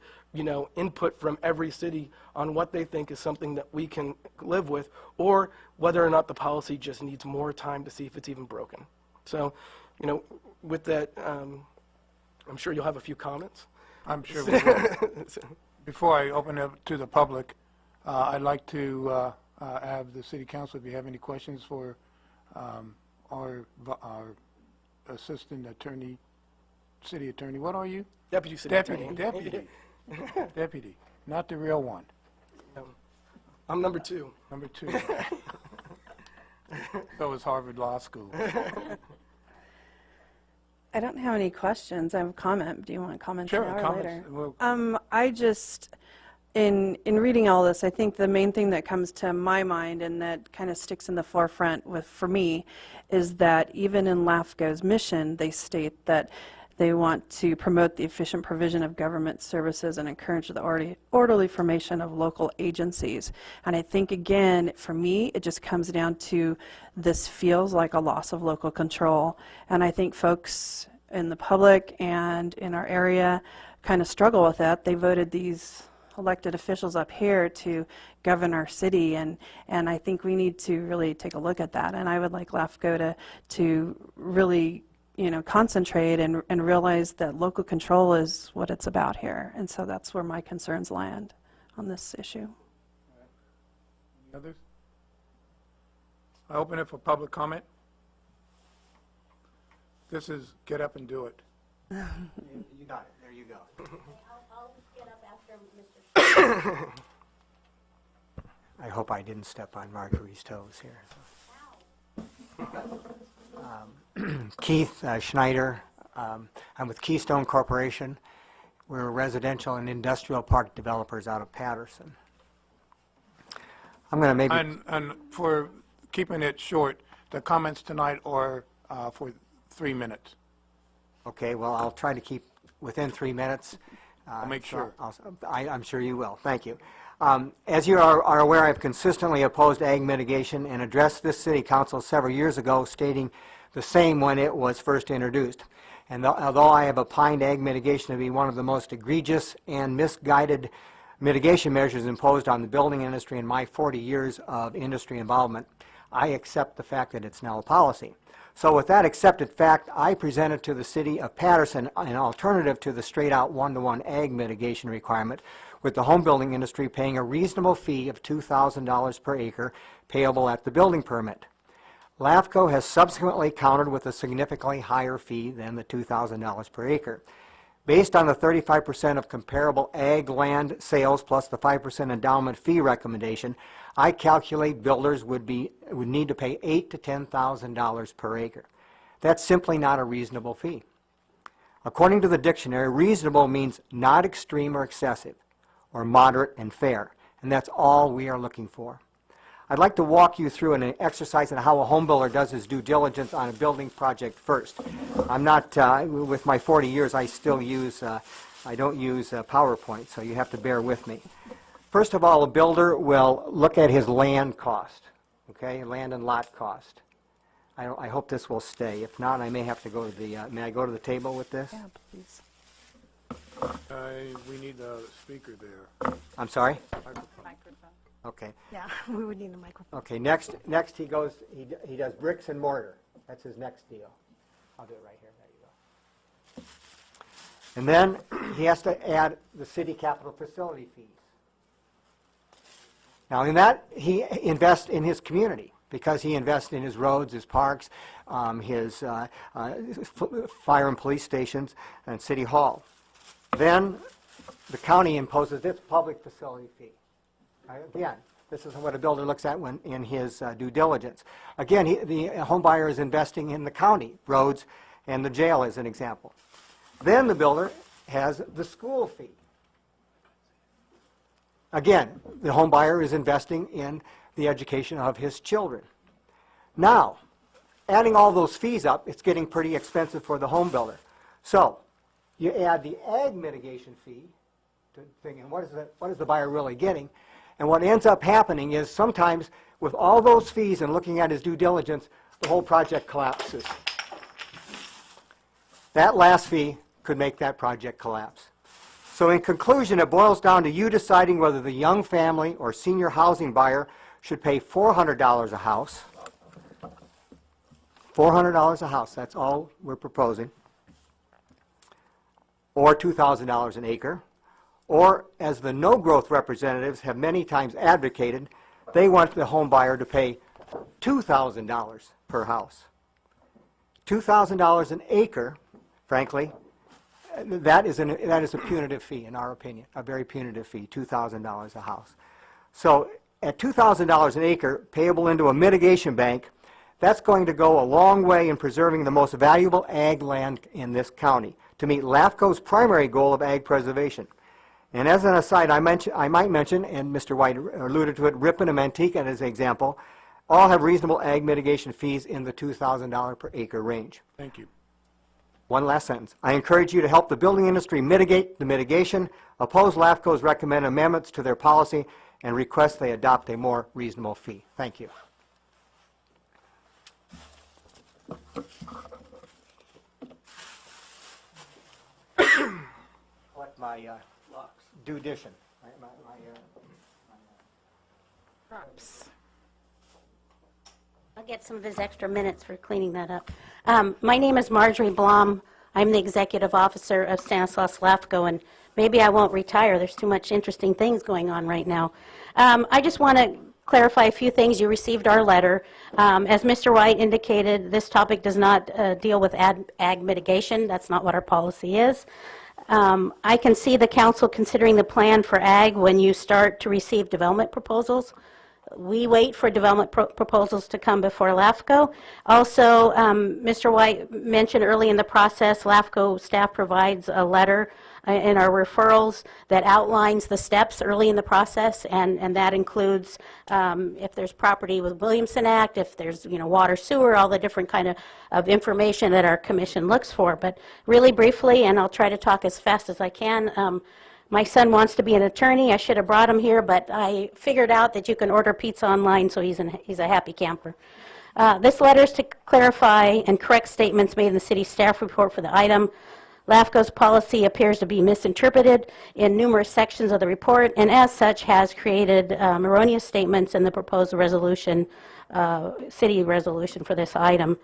input from every city on what they think is something that we can live with, or whether or not the policy just needs more time to see if it's even broken. So, with that, I'm sure you'll have a few comments. I'm sure we will. Before I open it up to the public, I'd like to have the city council, if you have any questions for our assistant attorney, city attorney. What are you? Deputy city attorney. Deputy, not the real one. I'm number 2. Number 2. So is Harvard Law School. I don't have any questions. I have a comment. Do you want to comment Sure, now or comments. later? Well, I just, in reading all this, I think the main thing that comes to my mind and that kind of sticks in the forefront for me is that even in LAFCO's mission, they state that they want to promote the efficient provision of government services and encourage the orderly formation of local agencies. And I think, again, for me, it just comes down to this feels like a loss of local control. And I think folks in the public and in our area kind of struggle with that. They voted these elected officials up here to govern our city, and I think we need to really take a look at that. And I would like LAFCO to really concentrate and realize that local control is what it's about here. And so that's where my concerns land on this issue. any others? I open it for public comment. This is get up and do it. You got it. There you go. I'll get up after Mr. I hope I didn't step on Marjorie's toes here. Keith Schneider. I'm with Keystone Corporation. We're a residential and industrial park developers out of Patterson. I'm going to maybe... And for keeping it short, the comments tonight are for 3 minutes. Okay, well, I'll try to keep within 3 minutes. I'll make sure. I'm sure you will. Thank you. As you are aware, I've consistently opposed ag mitigation and addressed this city council several years ago, stating the same when it was first introduced. And although I have opined ag mitigation to be one of the most egregious and misguided mitigation measures imposed on the building industry in my 40 years of industry involvement, I accept the fact that it's now a policy. So with that accepted fact, I presented to the city of Patterson an alternative to the straight-out one-to-one ag mitigation requirement, with the home building industry paying a reasonable fee of $2,000 per acre payable at the building permit. LAFCO has subsequently countered with a significantly higher fee than the $2,000 per acre. Based on the 35% of comparable ag land sales plus the 5% endowment fee recommendation, I calculate builders would need to pay $8,000 to $10,000 per acre. That's simply not a reasonable fee. According to the dictionary, reasonable means not extreme or excessive, or moderate and fair, and that's all we are looking for. I'd like to walk you through an exercise on how a home builder does his due diligence on a building project first. I'm not, with my 40 years, I still use, I don't use PowerPoint, so you have to bear with me. First of all, a builder will look at his land cost, okay, land and lot cost. I hope this will stay. If not, I may have to go to the, may I go to the table with this? Yeah, please. We need a speaker there. I'm sorry? Microphone. Okay. Yeah, we would need a microphone. Okay, next he goes, he does bricks and mortar. That's his next deal. I'll do it right here. There you go. And then he has to add the city capital facility fees. Now in that, he invests in his community because he invests in his roads, his parks, his fire and police stations, and city hall. Then the county imposes its public facility fee. Again, this is what a builder looks at when in his due diligence. Again, the home buyer is investing in the county, roads, and the jail as an example. Then the builder has the school fee. Again, the home buyer is investing in the education of his children. Now, adding all those fees up, it's getting pretty expensive for the home builder. So, you add the ag mitigation fee, to thinking, what is the buyer really getting? And what ends up happening is sometimes with all those fees and looking at his due diligence, the whole project collapses. That last fee could make that project collapse. So in conclusion, it boils down to you deciding whether the young family or senior housing buyer should pay $400 a house. $400 a house, that's all we're proposing. Or $2,000 an acre. Or, as the no-growth representatives have many times advocated, they want the home buyer to pay $2,000 per house. $2,000 an acre, frankly, that is a punitive fee, in our opinion, a very punitive fee, $2,000 a house. So at $2,000 an acre, payable into a mitigation bank, that's going to go a long way in preserving the most valuable ag land in this county to meet LAFCO's primary goal of ag preservation. And as an aside, I might mention, and Mr. White alluded to it, Ripon and Manteca as an example, all have reasonable ag mitigation fees in the $2,000 per acre range. Thank you. One last sentence. I encourage you to help the building industry mitigate the mitigation, oppose LAFCO's recommended amendments to their policy, and request they adopt a more reasonable fee. Thank you. What my dudition. Props. I'll get some of his extra minutes for cleaning that up. My name is Marjorie Blom. I'm the executive officer of Stanislaus LAFCO, and maybe I won't retire. There's too much interesting things going on right now. I just want to clarify a few things. You received our letter. As Mr. White indicated, this topic does not deal with ag mitigation. That's not what our policy is. I can see the council considering the plan for ag when you start to receive development proposals. We wait for development proposals to come before LAFCO. Also, Mr. White mentioned early in the process, LAFCO staff provides a letter in our referrals that outlines the steps early in the process, and that includes if there's property with Williamson Act, if there's water, sewer, all the different kind of information that our commission looks for. But really briefly, and I'll try to talk as fast as I can, My son wants to be an attorney. I should have brought him here, but I figured out that you can order pizza online, so he's a happy camper. This letter is to clarify and correct statements made in the city staff report for the item. LAFCO's policy appears to be misinterpreted in numerous sections of the report, and as such has created erroneous statements in the proposed resolution, city resolution for this item.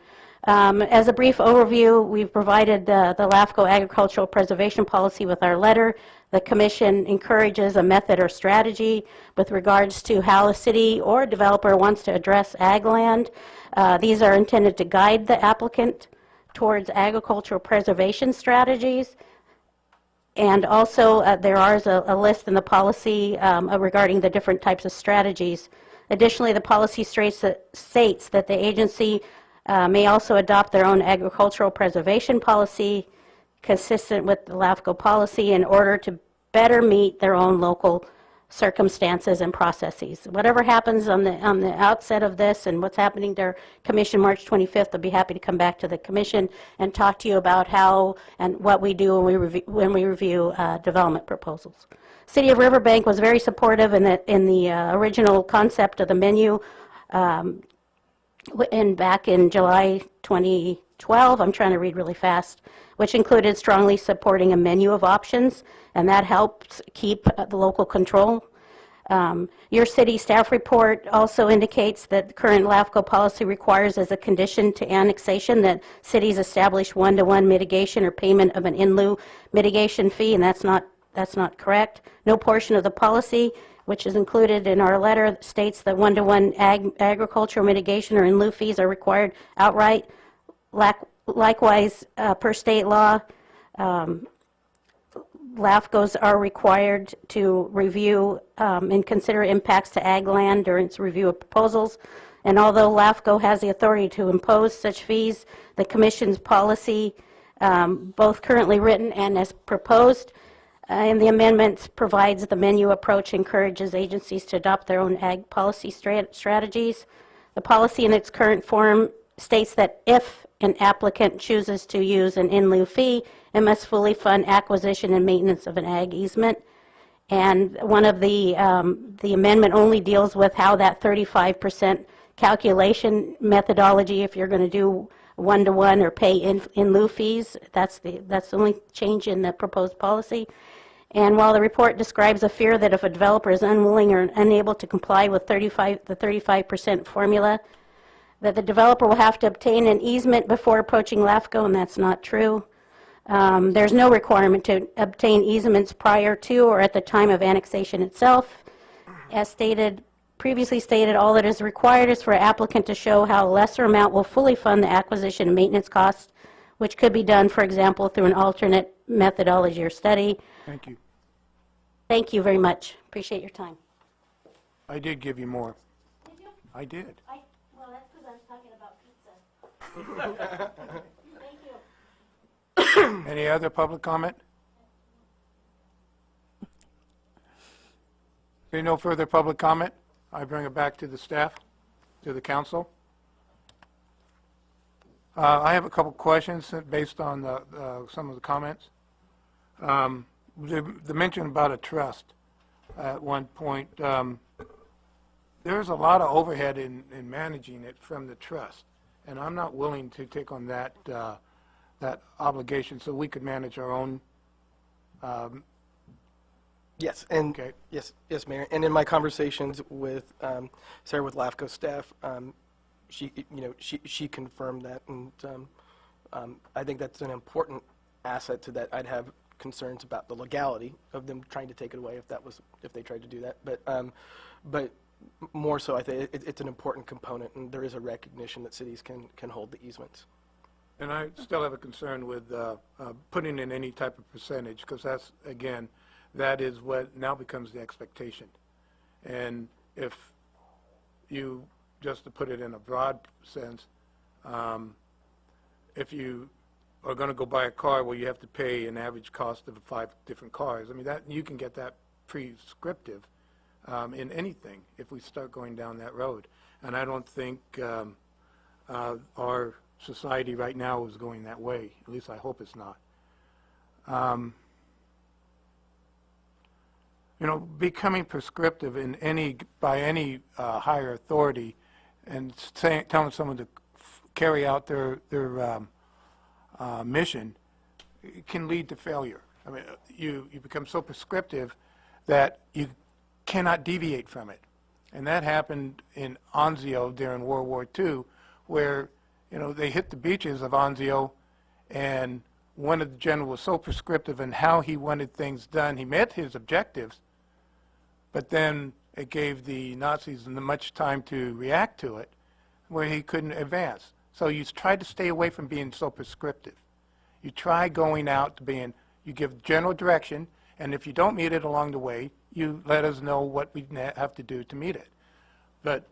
As a brief overview, we've provided the LAFCO agricultural preservation policy with our letter. The commission encourages a method or strategy with regards to how a city or developer wants to address ag land. These are intended to guide the applicant towards agricultural preservation strategies. And also, there is a list in the policy regarding the different types of strategies. Additionally, the policy states that the agency may also adopt their own agricultural preservation policy consistent with the LAFCO policy in order to better meet their own local circumstances and processes. Whatever happens on the outset of this and what's happening to our commission March 25th, I'll be happy to come back to the commission and talk to you about how and what we do when we review development proposals. City of Riverbank was very supportive in the original concept of the menu back in July 2012. I'm trying to read really fast, which included strongly supporting a menu of options, and that helps keep the local control. Your city staff report also indicates that the current LAFCO policy requires as a condition to annexation that cities establish one-to-one mitigation or payment of an in lieu mitigation fee, and that's not correct. No portion of the policy, which is included in our letter, states that one-to-one agricultural mitigation or in lieu fees are required outright. Likewise, per state law, LAFCOs are required to review and consider impacts to ag land during its review of proposals. And although LAFCO has the authority to impose such fees, the Commission's policy, both currently written and as proposed in the amendments, provides the menu approach, encourages agencies to adopt their own ag policy strategies. The policy in its current form states that if an applicant chooses to use an in lieu fee, it must fully fund acquisition and maintenance of an ag easement. And one of the amendment only deals with how that 35% calculation methodology, if you're going to do one-to-one or pay in lieu fees, that's the only change in the proposed policy. And while the report describes a fear that if a developer is unwilling or unable to comply with the 35% formula, that the developer will have to obtain an easement before approaching LAFCO, and that's not true. There's no requirement to obtain easements prior to or at the time of annexation itself. As previously stated, all that is required is for an applicant to show how a lesser amount will fully fund the acquisition and maintenance costs, which could be done, for example, through an alternate methodology or study. Thank you. Thank you very much. Appreciate your time. I did give you more. Did you? I did. Well, that's because I was talking about pizza. Thank you. Any other public comment? There no further public comment? I bring it back to the staff, to the council. I have a couple questions based on some of the comments. The mention about a trust at one point. There's a lot of overhead in managing it from the trust, and I'm not willing to take on that obligation, so we could manage our own. Yes, and Okay. yes, Mayor. And in my conversations with Sarah with LAFCO staff, she confirmed that, and I think that's an important asset to that. I'd have concerns about the legality of them trying to take it away if they tried to do that, but more so, I think it's an important component, and there is a recognition that cities can hold the easements. And I still have a concern with putting in any type of percentage, because that's, again, that is what now becomes the expectation. And if you, just to put it in a broad sense, if you are going to go buy a car, well, you have to pay an average cost of 5 different cars. I mean, that you can get that prescriptive in anything if we start going down that road. And I don't think our society right now is going that way. At least I hope it's not. becoming prescriptive in by any higher authority and telling someone to carry out their mission can lead to failure. I mean, you become so prescriptive that you cannot deviate from it. And that happened in Anzio during World War II, where, they hit the beaches of Anzio, and one of the generals was so prescriptive in how he wanted things done. He met his objectives, but then it gave the Nazis much time to react to it, where he couldn't advance. So you try to stay away from being so prescriptive. You try going out to you give general direction, and if you don't meet it along the way, you let us know what we have to do to meet it. But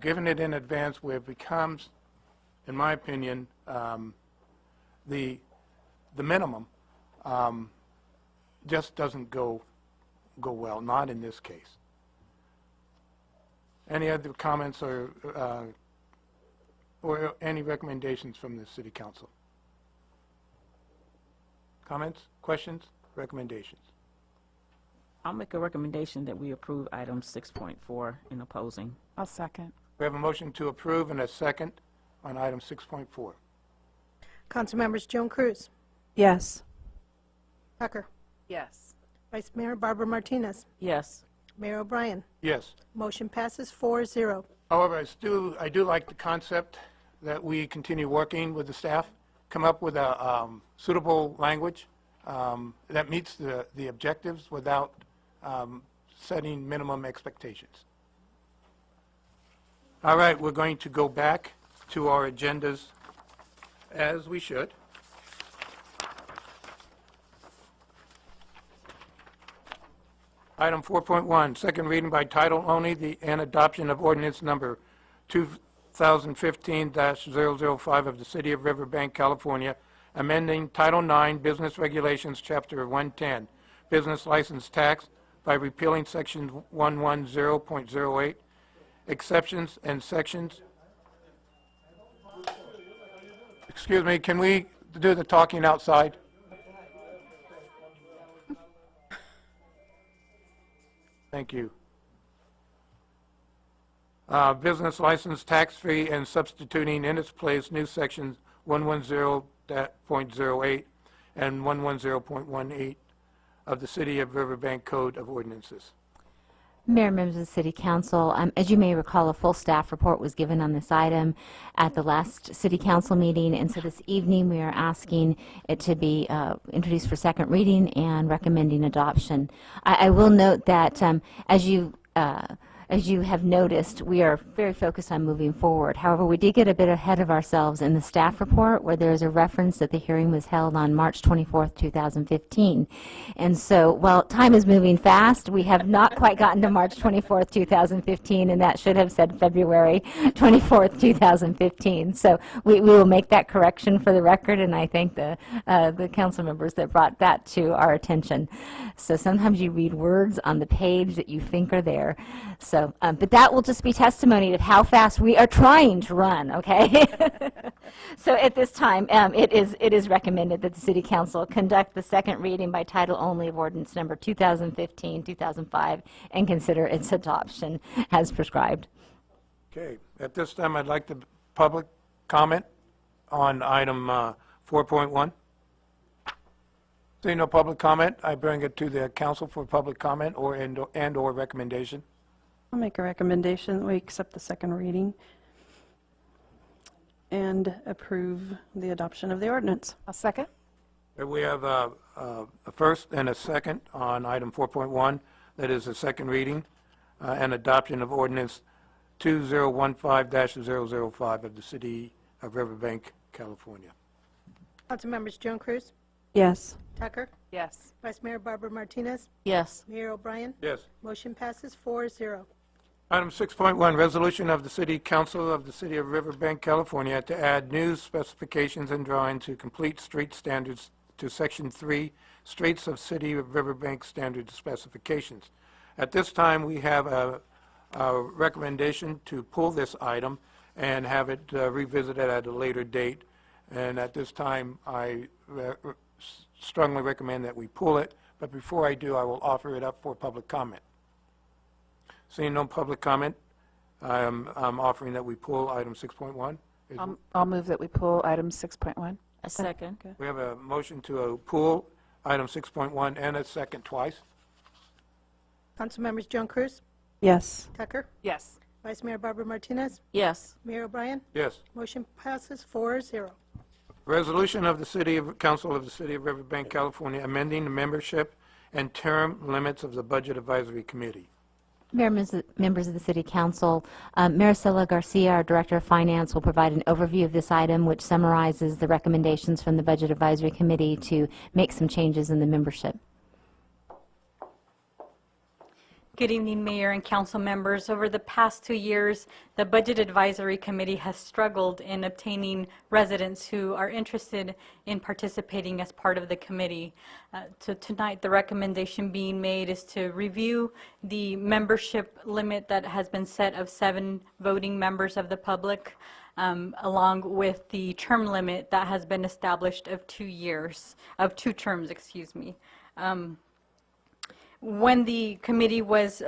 giving it in advance where it becomes, in my opinion, the minimum, just doesn't go well, not in this case. Any other comments or any recommendations from the City Council? Comments, questions, recommendations? I'll make a recommendation that we approve item 6.4 in opposing. I'll second. We have a motion to approve and a second on item 6.4. Councilmembers Joan Cruz, Yes. Tucker, Yes. Vice Mayor Barbara Martinez, Yes. Mayor O'Brien. Yes. Motion passes 4-0. However, I do like the concept that we continue working with the staff, come up with a suitable language that meets the objectives without setting minimum expectations. All right, we're going to go back to our agendas as we should. Item 4.1, second reading by title only, and adoption of ordinance number 2015-005 of the City of Riverbank, California, amending Title IX Business Regulations, Chapter 110, Business License Tax by repealing Section 110.08, exceptions and sections. Excuse me, can we do the talking outside? Thank you. Business license tax fee and substituting in its place new sections 110.08 and 110.18 of the City of Riverbank Code of Ordinances. Mayor, members of the City Council, as you may recall, a full staff report was given on this item at the last City Council meeting, and so this evening we are asking it to be introduced for second reading and recommending adoption. I will note that as you have noticed, we are very focused on moving forward. However, we did get a bit ahead of ourselves in the staff report where there is a reference that the hearing was held on March 24th, 2015. And so while time is moving fast, we have not quite gotten to March 24th, 2015, and that should have said February 24th, 2015. So we will make that correction for the record, and I thank the council members that brought that to our attention. So sometimes you read words on the page that you think are there. So, but that will just be testimony of how fast we are trying to run, okay? So at this time, it is recommended that the City Council conduct the second reading by title only of ordinance number 2015-2005 and consider its adoption as prescribed. Okay, at this time I'd like the public comment on item 4.1. Seeing no public comment, I bring it to the council for public comment and/or recommendation. I'll make a recommendation that we accept the second reading and approve the adoption of the ordinance. I'll second. We have a first and a second on item 4.1. That is a second reading and adoption of ordinance 2015-005 of the City of Riverbank, California. Councilmembers Joan Cruz, Yes. Tucker, Yes. Vice Mayor Barbara Martinez, Yes. Mayor O'Brien. Yes. Motion passes 4-0. Item 6.1, resolution of the City Council of the City of Riverbank, California, to add new specifications and drawing to complete street standards to Section 3, Streets of City of Riverbank Standard Specifications. At this time, we have a recommendation to pull this item and have it revisited at a later date. And at this time, I strongly recommend that we pull it, But before I do, I will offer it up for public comment. Seeing no public comment, I'm offering that we pull item 6.1. I'll move that we pull item 6.1. A second. We have a motion to pull item 6.1 and a second twice. Councilmembers Joan Cruz, Yes. Tucker, Yes. Vice Mayor Barbara Martinez, Yes. Mayor O'Brien. Yes. Motion passes 4-0. Resolution of the Council of the City of Riverbank, California, amending the membership and term limits of the Budget Advisory Committee. Mayor, members of the City Council, Maricela Garcia, our Director of Finance, will provide an overview of this item, which summarizes the recommendations from the Budget Advisory Committee to make some changes in the membership. Good evening, Mayor and Council members. Over the past 2 years, the Budget Advisory Committee has struggled in obtaining residents who are interested in participating as part of the committee. So tonight, the recommendation being made is to review the membership limit that has been set of 7 voting members of the public, along with the term limit that has been established of 2 years, of 2 terms, excuse me. When the committee was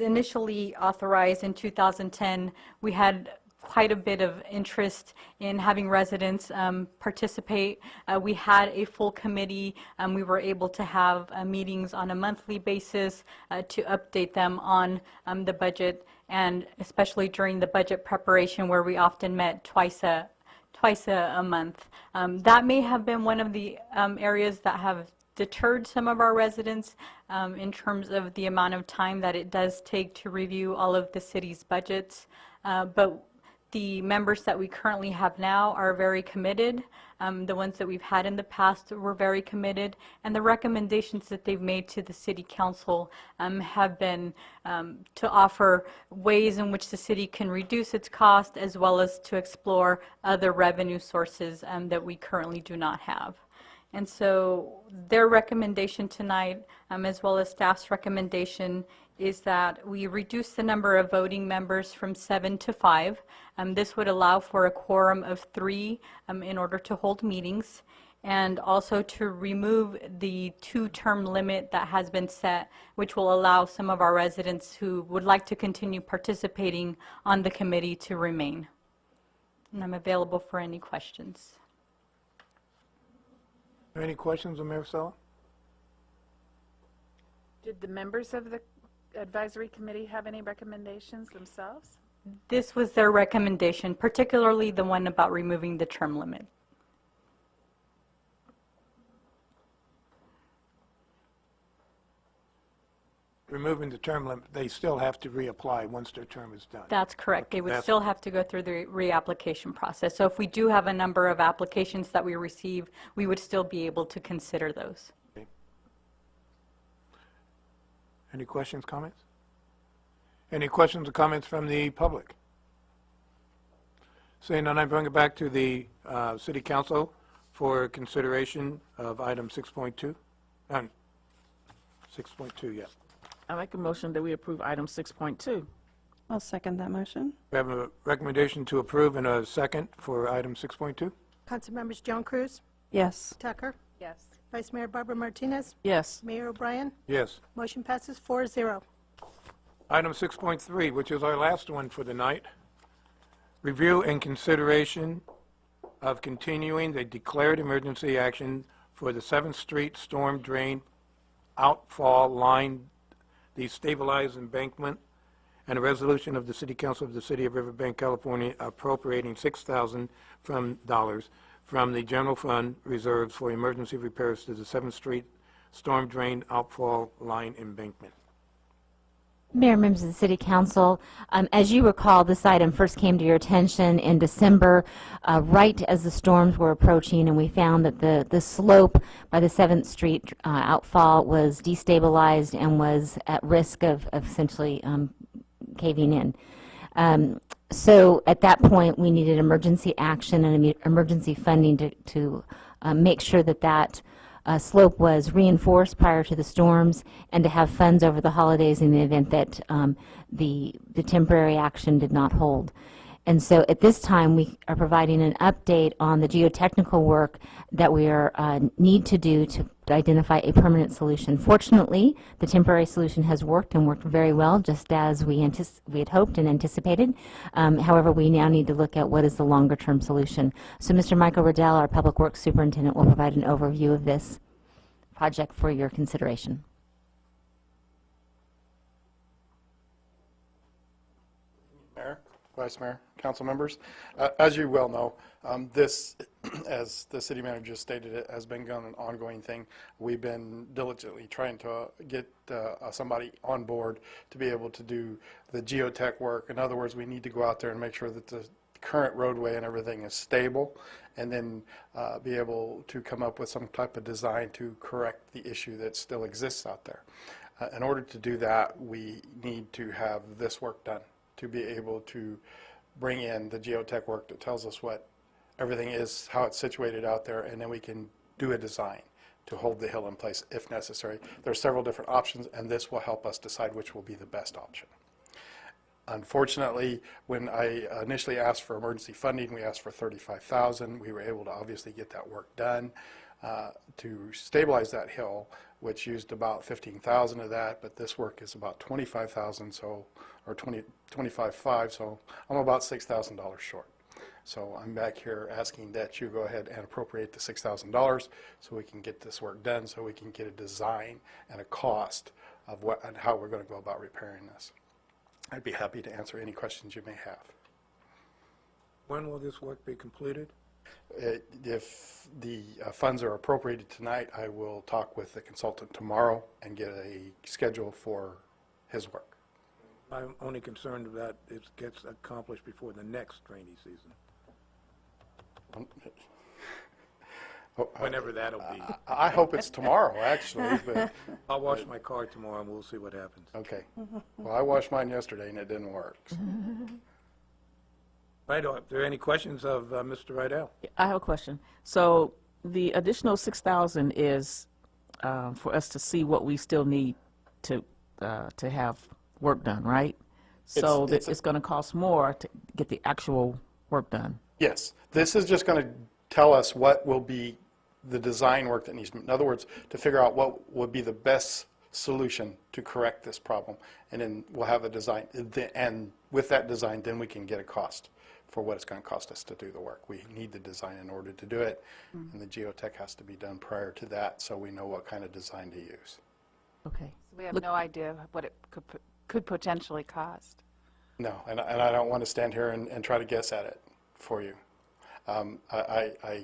initially authorized in 2010, we had quite a bit of interest in having residents participate. We had a full committee. We were able to have meetings on a monthly basis to update them on the budget, and especially during the budget preparation, where we often met twice a month. That may have been one of the areas that have deterred some of our residents in terms of the amount of time that it does take to review all of the city's budgets. But the members that we currently have now are very committed. The ones that we've had in the past were very committed, and the recommendations that they've made to the City Council have been to offer ways in which the city can reduce its cost, as well as to explore other revenue sources that we currently do not have. And so their recommendation tonight, as well as staff's recommendation, is that we reduce the number of voting members from 7 to 5. This would allow for a quorum of 3 in order to hold meetings, and also to remove the 2-term limit that has been set, which will allow some of our residents who would like to continue participating on the committee to remain. And I'm available for any questions. Any questions of Maricela? Did the members of the advisory committee have any recommendations themselves? This was their recommendation, particularly the one about removing the term limit. Removing the term limit, they still have to reapply once their term is done. That's correct. They would That's- still have to go through the reapplication process. So if we do have a number of applications that we receive, we would still be able to consider those. Any questions, comments? Any questions or comments from the public? Seeing none, I bring it back to the City Council for consideration of item 6.2. 6.2, yes. I make a motion that we approve item 6.2. I'll second that motion. We have a recommendation to approve and a second for item 6.2. Councilmembers Joan Cruz, Yes. Tucker, Yes. Vice Mayor Barbara Martinez, Yes. Mayor O'Brien. Yes. Motion passes 4-0. Item 6.3, which is our last one for the night. Review and consideration of continuing the declared emergency action for the 7th Street storm drain outfall line destabilized embankment, and a resolution of the City Council of the City of Riverbank, California, appropriating $6,000 from the general fund reserves for emergency repairs to the 7th Street storm drain outfall line embankment. Mayor, members of the City Council, as you recall, this item first came to your attention in December, right as the storms were approaching, and we found that the slope by the 7th Street outfall was destabilized and was at risk of essentially caving in. So at that point, we needed emergency action and emergency funding to make sure that slope was reinforced prior to the storms, and to have funds over the holidays in the event that the temporary action did not hold. And so at this time, we are providing an update on the geotechnical work that we need to do to identify a permanent solution. Fortunately, the temporary solution has worked and worked very well, just as we had hoped and anticipated. However, we now need to look at what is the longer-term solution. So Mr. Michael Riddell, our Public Works Superintendent, will provide an overview of this project for your consideration. Mayor, Vice Mayor, council members, as you well know, this, as the city manager stated, it has been an ongoing thing. We've been diligently trying to get somebody on board to be able to do the geotech work. In other words, we need to go out there and make sure that the current roadway and everything is stable, and then be able to come up with some type of design to correct the issue that still exists out there. In order to do that, we need to have this work done to be able to bring in the geotech work that tells us what everything is, how it's situated out there, and then we can do a design to hold the hill in place if necessary. There are several different options, and this will help us decide which will be the best option. Unfortunately, when I initially asked for emergency funding, we asked for $35,000. We were able to obviously get that work done to stabilize that hill, which used about $15,000 of that, but this work is about $25,000, so, or $25,500, so I'm about $6,000 short. So I'm back here asking that you go ahead and appropriate the $6,000 so we can get this work done, so we can get a design and a cost of what and how we're going to go about repairing this. I'd be happy to answer any questions you may have. When will this work be completed? If the funds are appropriated tonight, I will talk with the consultant tomorrow and get a schedule for his work. I'm only concerned that it gets accomplished before the next rainy season, whenever that'll be. I hope it's tomorrow, actually, but I'll wash my car tomorrow and we'll see what happens. okay. Well, I washed mine yesterday and it didn't work. So. Right, are there any questions of Mr. Riddell? I have a question. So the additional 6,000 is for us to see what we still need to have work done, right? So it's going to cost more to get the actual work done. Yes, this is just going to tell us what will be the design work that needs to, in other words, to figure out what would be the best solution to correct this problem. And then we'll have a design, and with that design, then we can get a cost for what it's going to cost us to do the work. We need the design in order to do it, and the geotech has to be done prior to that, so we know what kind of design to use. Okay. We have no idea what it could potentially cost. No, and I don't want to stand here and try to guess at it for you. I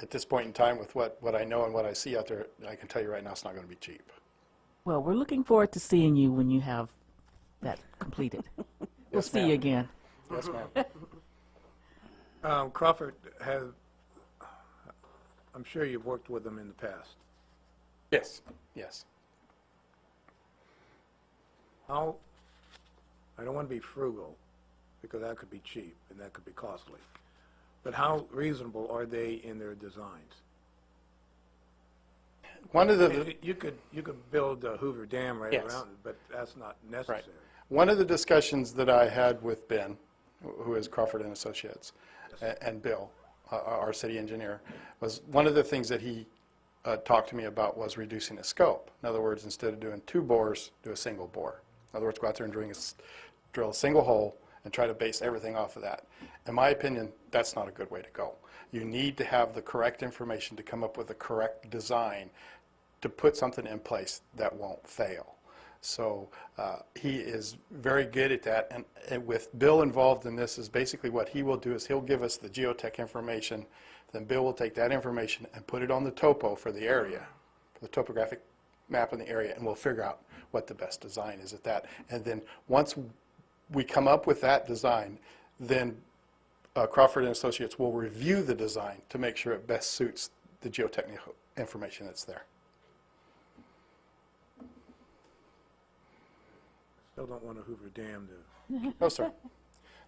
at this point in time, with what I know and what I see out there, I can tell you right now it's not going to be cheap. Well, we're looking forward to seeing you when you have that completed. We'll Yes, see ma'am. you again. Yes, ma'am. Crawford has, I'm sure you've worked with them in the past. Yes, yes. How, I don't want to be frugal, because that could be cheap and that could be costly, but how reasonable are they in their designs? One of I the mean, you could build a Hoover Dam right Yes. around it, but that's not necessary. One of the discussions that I had with Ben, who is Crawford and Associates, and Bill, our city engineer, was one of the things that he talked to me about was reducing the scope. In other words, instead of doing 2 bores, do a single bore. In other words, go out there and drill a single hole and try to base everything off of that. In my opinion, that's not a good way to go. You need to have the correct information to come up with the correct design to put something in place that won't fail. So he is very good at that, and with Bill involved in this, is basically what he will do is he'll give us the geotech information, then Bill will take that information and put it on the topo for the area, for the topographic map in the area, and we'll figure out what the best design is at that. And then once we come up with that design, then Crawford and Associates will review the design to make sure it best suits the geotechnical information that's there. Still don't want a Hoover Dam to. No, sir.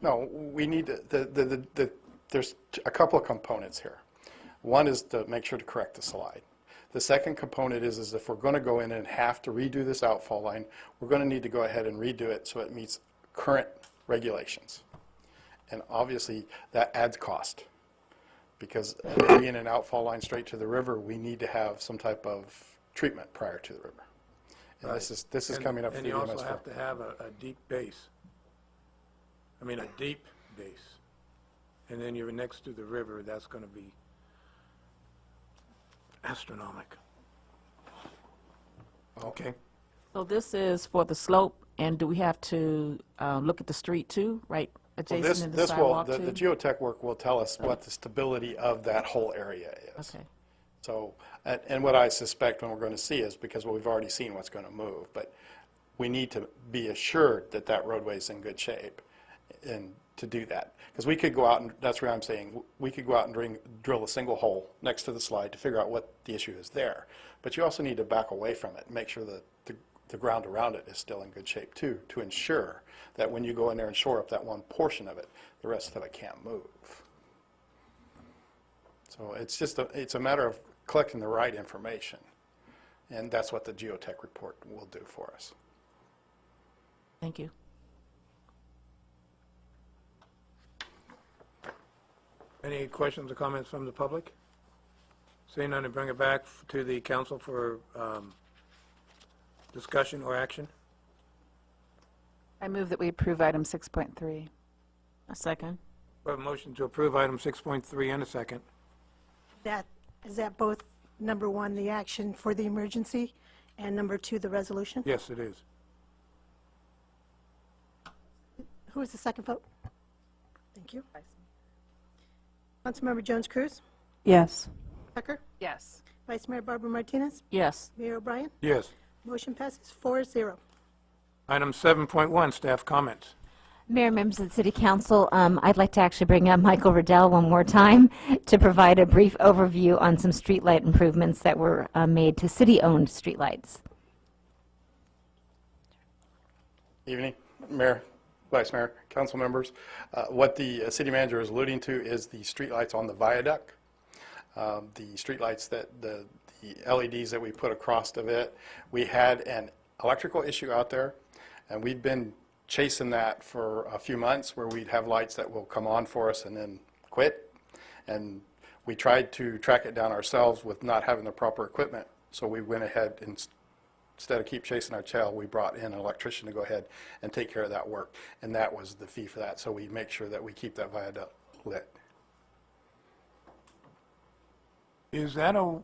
No, we need to, there's a couple of components here. One is to make sure to correct the slide. The second component is if we're going to go in and have to redo this outfall line, we're going to need to go ahead and redo it so it meets current regulations. And obviously, that adds cost. Because being an outfall line straight to the river, we need to have some type of treatment prior to the river. And this is coming up for And the you also MS4. have to have a deep base. I mean, a deep base. And then you're next to the river, that's going to be astronomical. Okay. So this is for the slope, and do we have to look at the street too, right Well, adjacent to the this will, sidewalk the too? geotech work will tell us what the stability of that whole area is. Okay. So, and what I suspect when we're going to see is, because we've already seen what's going to move, but we need to be assured that that roadway is in good shape and to do that. Because we could go out and, that's where I'm saying, we could go out and drill a single hole next to the slide to figure out what the issue is there. But you also need to back away from it and make sure that the ground around it is still in good shape too, to ensure that when you go in there and shore up that one portion of it, the rest of it can't move. So it's just it's a matter of collecting the right information, and that's what the geotech report will do for us. Thank you. Any questions or comments from the public? Seeing none, to bring it back to the council for discussion or action. I move that we approve item 6.3. A second. We have a motion to approve item 6.3 and a second. Is that both, number one, the action for the emergency, and number two, the resolution? Yes, it is. Who was the second vote? Thank you. Councilmember Jones Cruz? Yes. Tucker? Yes. Vice Mayor Barbara Martinez? Yes. Mayor O'Brien? Yes. Motion passes 4-0. Item 7.1, staff comments. Mayor, members of the City Council, I'd like to actually bring up Michael Riddell one more time to provide a brief overview on some streetlight improvements that were made to city-owned streetlights. Evening, Mayor, Vice Mayor, council members. What the city manager is alluding to is the streetlights on the viaduct. The streetlights that the LEDs that we put across of it. We had an electrical issue out there, and we've been chasing that for a few months, where we'd have lights that will come on for us and then quit. And we tried to track it down ourselves with not having the proper equipment. So we went ahead and instead of keep chasing our tail, we brought in an electrician to go ahead and take care of that work. And that was the fee for that. So we make sure that we keep that viaduct lit. Is that a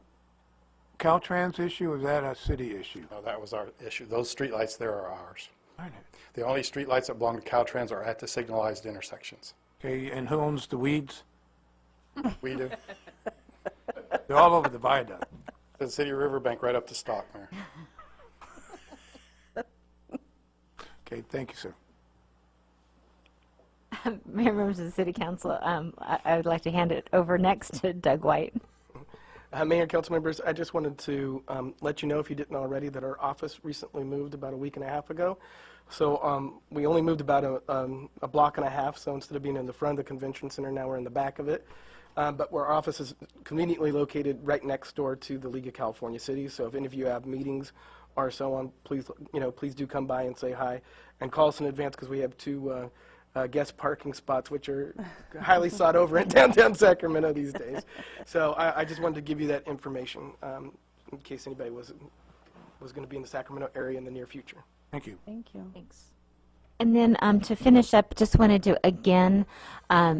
Caltrans issue, or is that a city issue? No, that was our issue. Those streetlights there are ours. I know. The only streetlights that belong to Caltrans are at the signalized intersections. Okay, and who owns the weeds? We do. They're all over the viaduct. The city of Riverbank right up to Stock, Mayor. Okay, thank you, sir. Mayor, members of the City Council, I would like to hand it over next to Doug White. Mayor, council members, I just wanted to let you know, if you didn't already, that our office recently moved about a week and a half ago. So we only moved about a block and a half, so instead of being in the front of the convention center, now we're in the back of it. But our office is conveniently located right next door to the League of California Cities. So if any of you have meetings or so on, please do come by and say hi, and call us in advance, because we have two guest parking spots, which are highly sought over in downtown Sacramento these days. So I just wanted to give you that information in case anybody was going to be in the Sacramento area in the near future. Thank you. Thank you. Thanks. And then to finish up, just wanted to again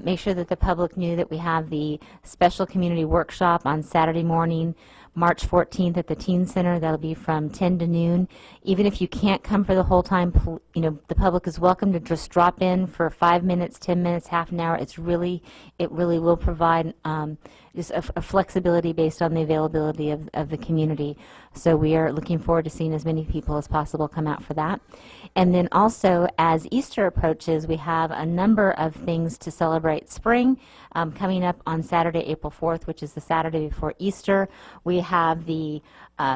make sure that the public knew that we have the special community workshop on Saturday morning, March 14th at the Teen Center. That'll be from 10 to noon. Even if you can't come for the whole time, the public is welcome to just drop in for 5 minutes, 10 minutes, half an hour. It really will provide just a flexibility based on the availability of the community. So we are looking forward to seeing as many people as possible come out for that. And then also, as Easter approaches, we have a number of things to celebrate spring coming up on Saturday, April 4th, which is the Saturday before Easter. We have the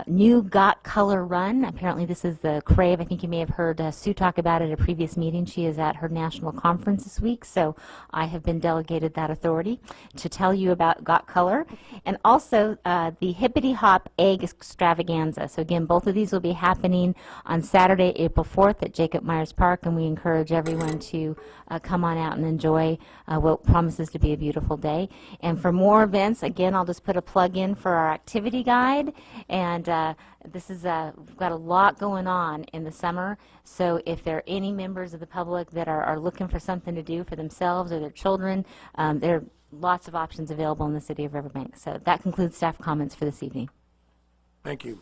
new Got Color Run. Apparently this is the crave. I think you may have heard Sue talk about it at a previous meeting. She is at her national conference this week, so I have been delegated that authority to tell you about Got color, and also the Hippity Hop Egg Extravaganza. So again, both of these will be happening on Saturday, April 4th at Jacob Myers Park, and we encourage everyone to come on out and enjoy what promises to be a beautiful day. And for more events, again, I'll just put a plug in for our activity guide, and this is we've got a lot going on in the summer, so if there are any members of the public that are looking for something to do for themselves or their children, there are lots of options available in the city of Riverbank. So that concludes staff comments for this evening. Thank you.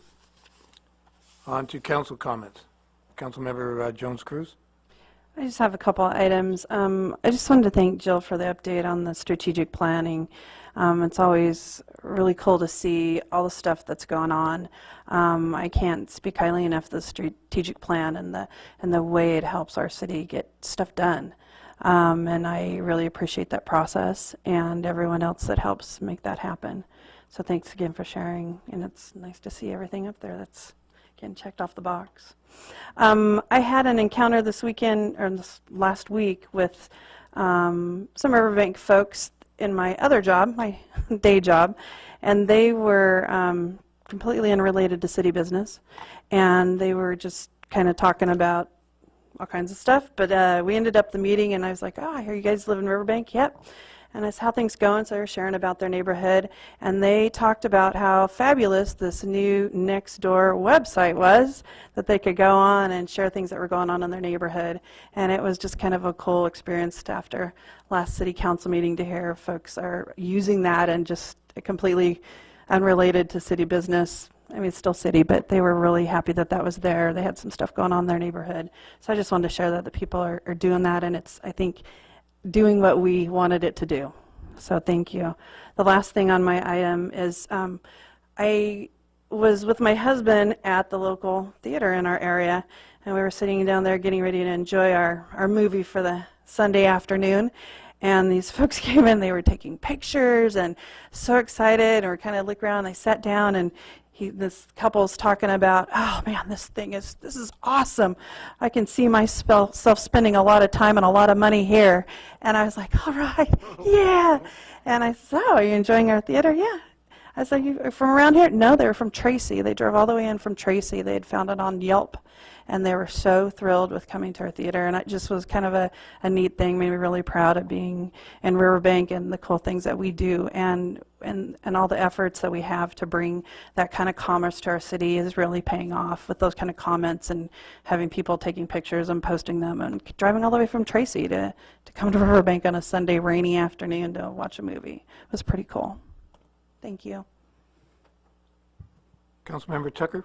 On to council comments. Councilmember Jones-Cruz. I just have a couple items. I just wanted to thank Jill for the update on the strategic planning. It's always really cool to see all the stuff that's going on. I can't speak highly enough of the strategic plan and the way it helps our city get stuff done. And I really appreciate that process and everyone else that helps make that happen. So thanks again for sharing, and it's nice to see everything up there that's getting checked off the box. I had an encounter this weekend, or this last week, with some Riverbank folks in my other job, my day job, and they were completely unrelated to city business, and they were just kind of talking about all kinds of stuff, but we ended up the meeting, and I was like, oh, I hear you guys live in Riverbank. Yep. And that's how things going. So they were sharing about their neighborhood, and they talked about how fabulous this new Nextdoor website was, that they could go on and share things that were going on in their neighborhood. And it was just kind of a cool experience after last city council meeting to hear folks are using that and just completely unrelated to city business. I mean, it's still city, but they were really happy that that was there. They had some stuff going on in their neighborhood. So I just wanted to share that the people are doing that, and it's, I think, doing what we wanted it to do. So thank you. The last thing on my item is I was with my husband at the local theater in our area, and we were sitting down there getting ready to enjoy our movie for the Sunday afternoon. And these folks came in, they were taking pictures and so excited, and we're kind of looking around, they sat down, and this couple's talking about, oh man, this is awesome. I can see myself spending a lot of time and a lot of money here. And I was like, all right, yeah. And I said, oh, are you enjoying our theater? Yeah. I said, you from around here? No, they were from Tracy. They drove all the way in from Tracy. They had found it on Yelp, and they were so thrilled with coming to our theater. And it just was kind of a neat thing, made me really proud of being in Riverbank and the cool things that we do, and all the efforts that we have to bring that kind of commerce to our city is really paying off with those kind of comments and having people taking pictures and posting them and driving all the way from Tracy to come to Riverbank on a Sunday rainy afternoon to watch a movie. It was pretty cool. Thank you. Councilmember Tucker.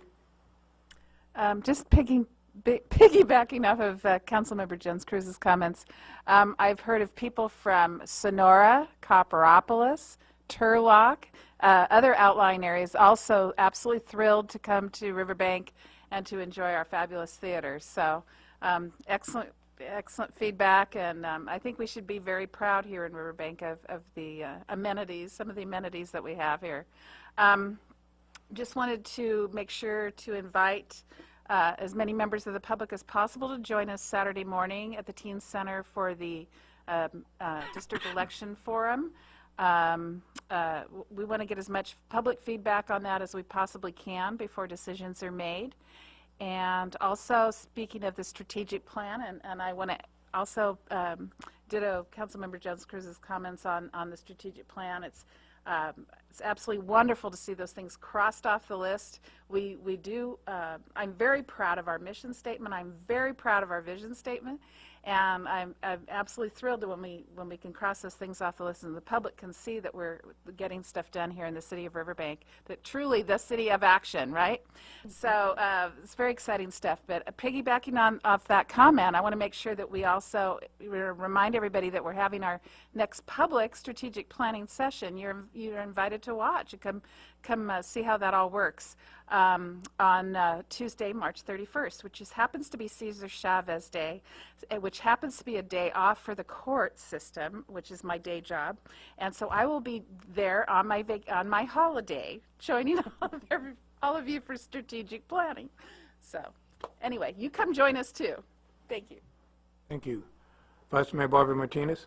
Just piggybacking off of Councilmember Jones-Cruz's comments, I've heard of people from Sonora, Copperopolis, Turlock, other outlying areas also absolutely thrilled to come to Riverbank and to enjoy our fabulous theater. So excellent feedback, and I think we should be very proud here in Riverbank of the amenities, some of the amenities that we have here. Just wanted to make sure to invite as many members of the public as possible to join us Saturday morning at the Teen Center for the District Election Forum. We want to get as much public feedback on that as we possibly can before decisions are made. And also, speaking of the strategic plan, and I want to also ditto Councilmember Jones-Cruz's comments on the strategic plan. It's absolutely wonderful to see those things crossed off the list. We do. I'm very proud of our mission statement. I'm very proud of our vision statement. And I'm absolutely thrilled when we can cross those things off the list and the public can see that we're getting stuff done here in the city of Riverbank, that truly the city of action, right? So it's very exciting stuff. But piggybacking off that comment, I want to make sure that we also remind everybody that we're having our next public strategic planning session. You're invited to watch and come see how that all works on Tuesday, March 31st, which happens to be Cesar Chavez Day, which happens to be a day off for the court system, which is my day job. And so I will be there on my holiday, joining all of you for strategic planning. So anyway, you come join us too. Thank you. Thank you. Vice Mayor Barbara Martinez.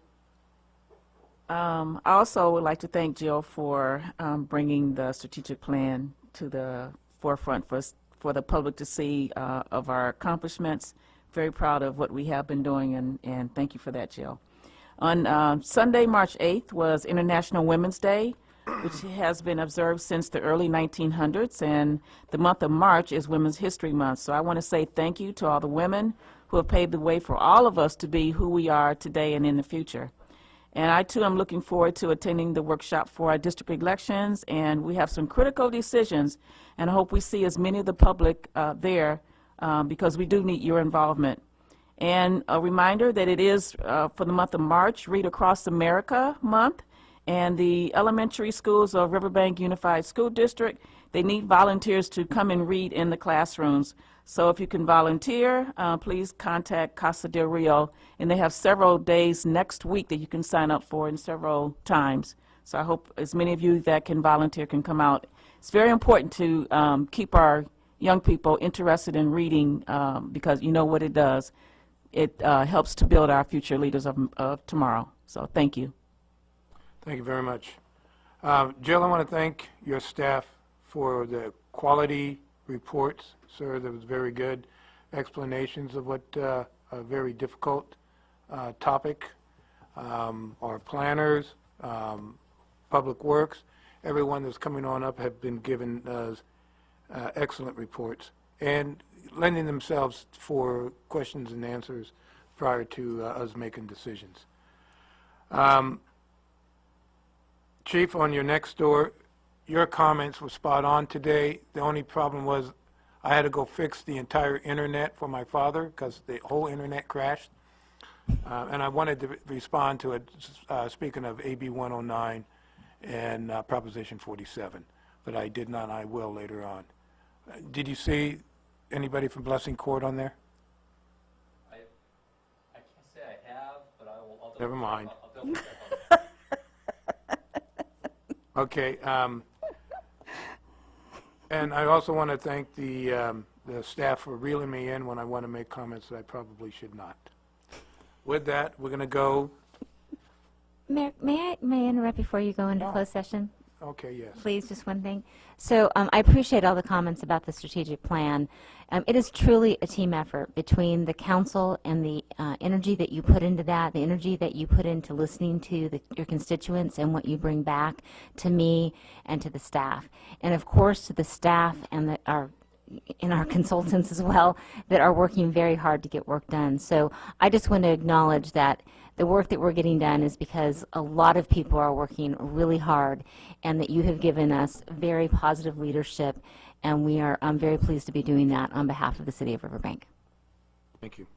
I also would like to thank Jill for bringing the strategic plan to the forefront for the public to see of our accomplishments. Very proud of what we have been doing, and thank you for that, Jill. On Sunday, March 8th, was International Women's Day, which has been observed since the early 1900s, and the month of March is Women's History Month. So I want to say thank you to all the women who have paved the way for all of us to be who we are today and in the future. And I, too, am looking forward to attending the workshop for our district elections, and we have some critical decisions, and I hope we see as many of the public there because we do need your involvement. And a reminder that it is, for the month of March, Read Across America Month, and the elementary schools of Riverbank Unified School District, they need volunteers to come and read in the classrooms. So if you can volunteer, please contact Casa del Rio, and they have several days next week that you can sign up for and several times. So I hope as many of you that can volunteer can come out. It's very important to keep our young people interested in reading because you know what it does. It helps to build our future leaders of tomorrow. So thank you. Thank you very much. Jill, I want to thank your staff for the quality reports, sir. That was very good explanations of what a very difficult topic. Our planners, Public Works, everyone that's coming on up have been given excellent reports and lending themselves for questions and answers prior to us making decisions. Chief, on your next door, your comments were spot on today. The only problem was I had to go fix the entire internet for my father because the whole internet crashed. And I wanted to respond to it, speaking of AB 109 and Proposition 47, but I did not. I will later on. Did you see anybody from Blessing Court on there? I can't say I have, but I'll Never mind. I'll double check on that. Okay. And I also want to thank the staff for reeling me in when I want to make comments that I probably should not. With that, we're going to go. Mayor, may I interrupt before you go into closed session? Okay, yes. Please, just one thing. So I appreciate all the comments about the strategic plan. It is truly a team effort between the council and the energy that you put into that, the energy that you put into listening to your constituents and what you bring back to me and to the staff. And of course to the staff and our consultants as well that are working very hard to get work done. So I just want to acknowledge that the work that we're getting done is because a lot of people are working really hard and that you have given us very positive leadership, and we are very pleased to be doing that on behalf of the City of Riverbank. Thank you.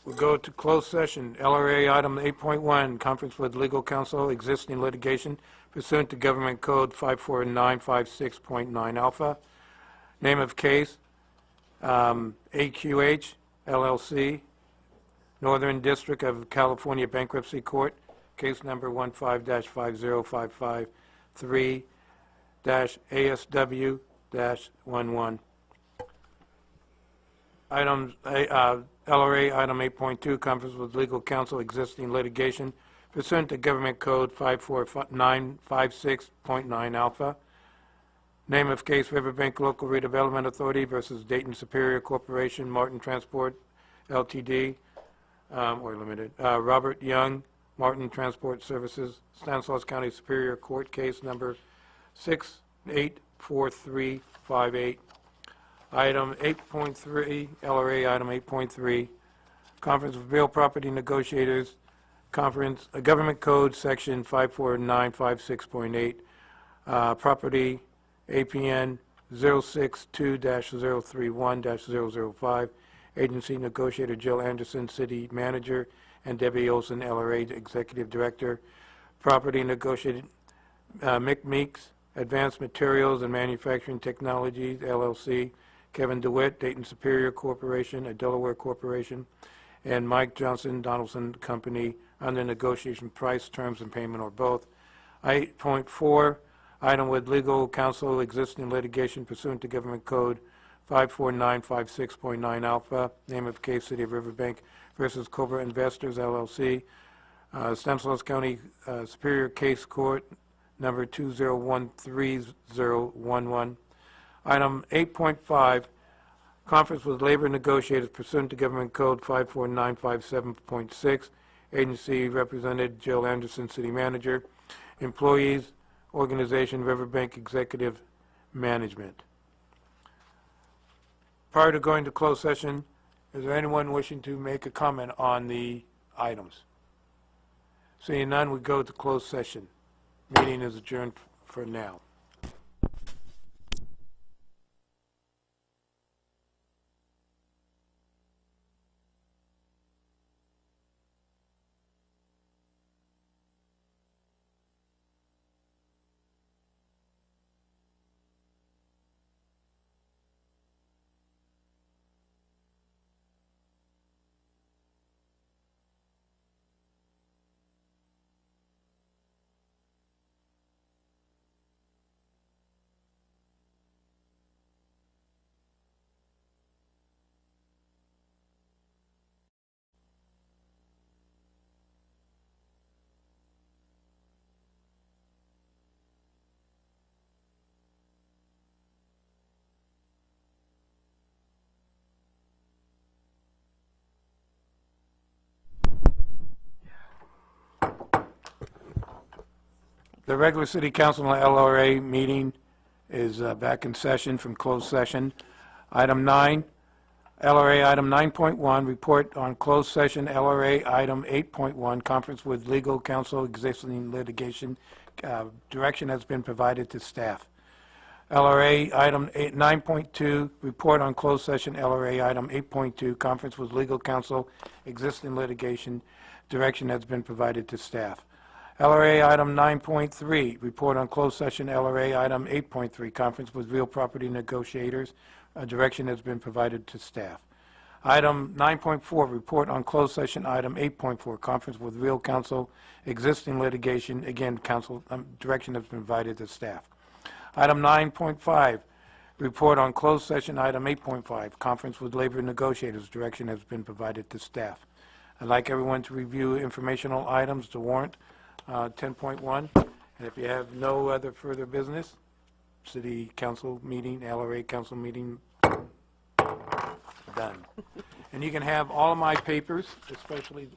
We'll go to closed session. LRA item 8.1, conference with legal counsel, existing litigation pursuant to Government Code 54956.9 alpha. Name of case, AQH, LLC, Northern District of California Bankruptcy Court, case number 15-50553-ASW-11. LRA item 8.2, conference with legal counsel, existing litigation pursuant to Government Code 54956.9 alpha. Name of case, Riverbank Local Redevelopment Authority versus Dayton Superior Corporation, Martin Transport, Ltd., or Limited. Robert Young, Martin Transport Services, Stanislaus County Superior Court, case number 684358. Item 8.3, LRA item 8.3, conference with real property negotiators, conference, Government Code section 54956.8, property APN 062-031-005, agency negotiator Jill Anderson, city manager, and Debbie Olson, LRA executive director. Property negotiated Mick Meeks, Advanced Materials and Manufacturing Technologies, LLC, Kevin DeWitt, Dayton Superior Corporation, a Delaware corporation, and Mike Johnson, Donaldson Company, under negotiation, price, terms, and payment, or both. 8.4, item with legal counsel, existing litigation pursuant to Government Code 54956.9 alpha, name of case, City of Riverbank versus Cobra Investors, LLC, Stanislaus County Superior Case Court, number 2013-011. Item 8.5, conference with labor negotiators pursuant to Government Code 54957.6. Agency represented Jill Anderson, City Manager. Employees, Organization Riverbank Executive Management. Prior to going to closed session, is there anyone wishing to make a comment on the items? Seeing none, we go to closed session. Meeting is adjourned for now. The regular City Council and LRA meeting is back in session from closed session. Item 9, LRA item 9.1, report on closed session. LRA item 8.1, conference with legal counsel, existing litigation. Direction has been provided to staff. LRA item 9.2, report on closed session. LRA item 8.2, conference with legal counsel, existing litigation. Direction has been provided to staff. LRA item 9.3, report on closed session. LRA item 8.3, conference with real property negotiators. Direction has been provided to staff. Item 9.4, report on closed session. Item 8.4, conference with real counsel, existing litigation. Again, counsel, direction has been provided to staff. Item 9.5, report on closed session. Item 8.5, conference with labor negotiators. Direction has been provided to staff. I'd like everyone to review informational items, the warrant, 10.1, and if you have no other further business, City Council meeting, LRA Council meeting, done. And you can have all of my papers, especially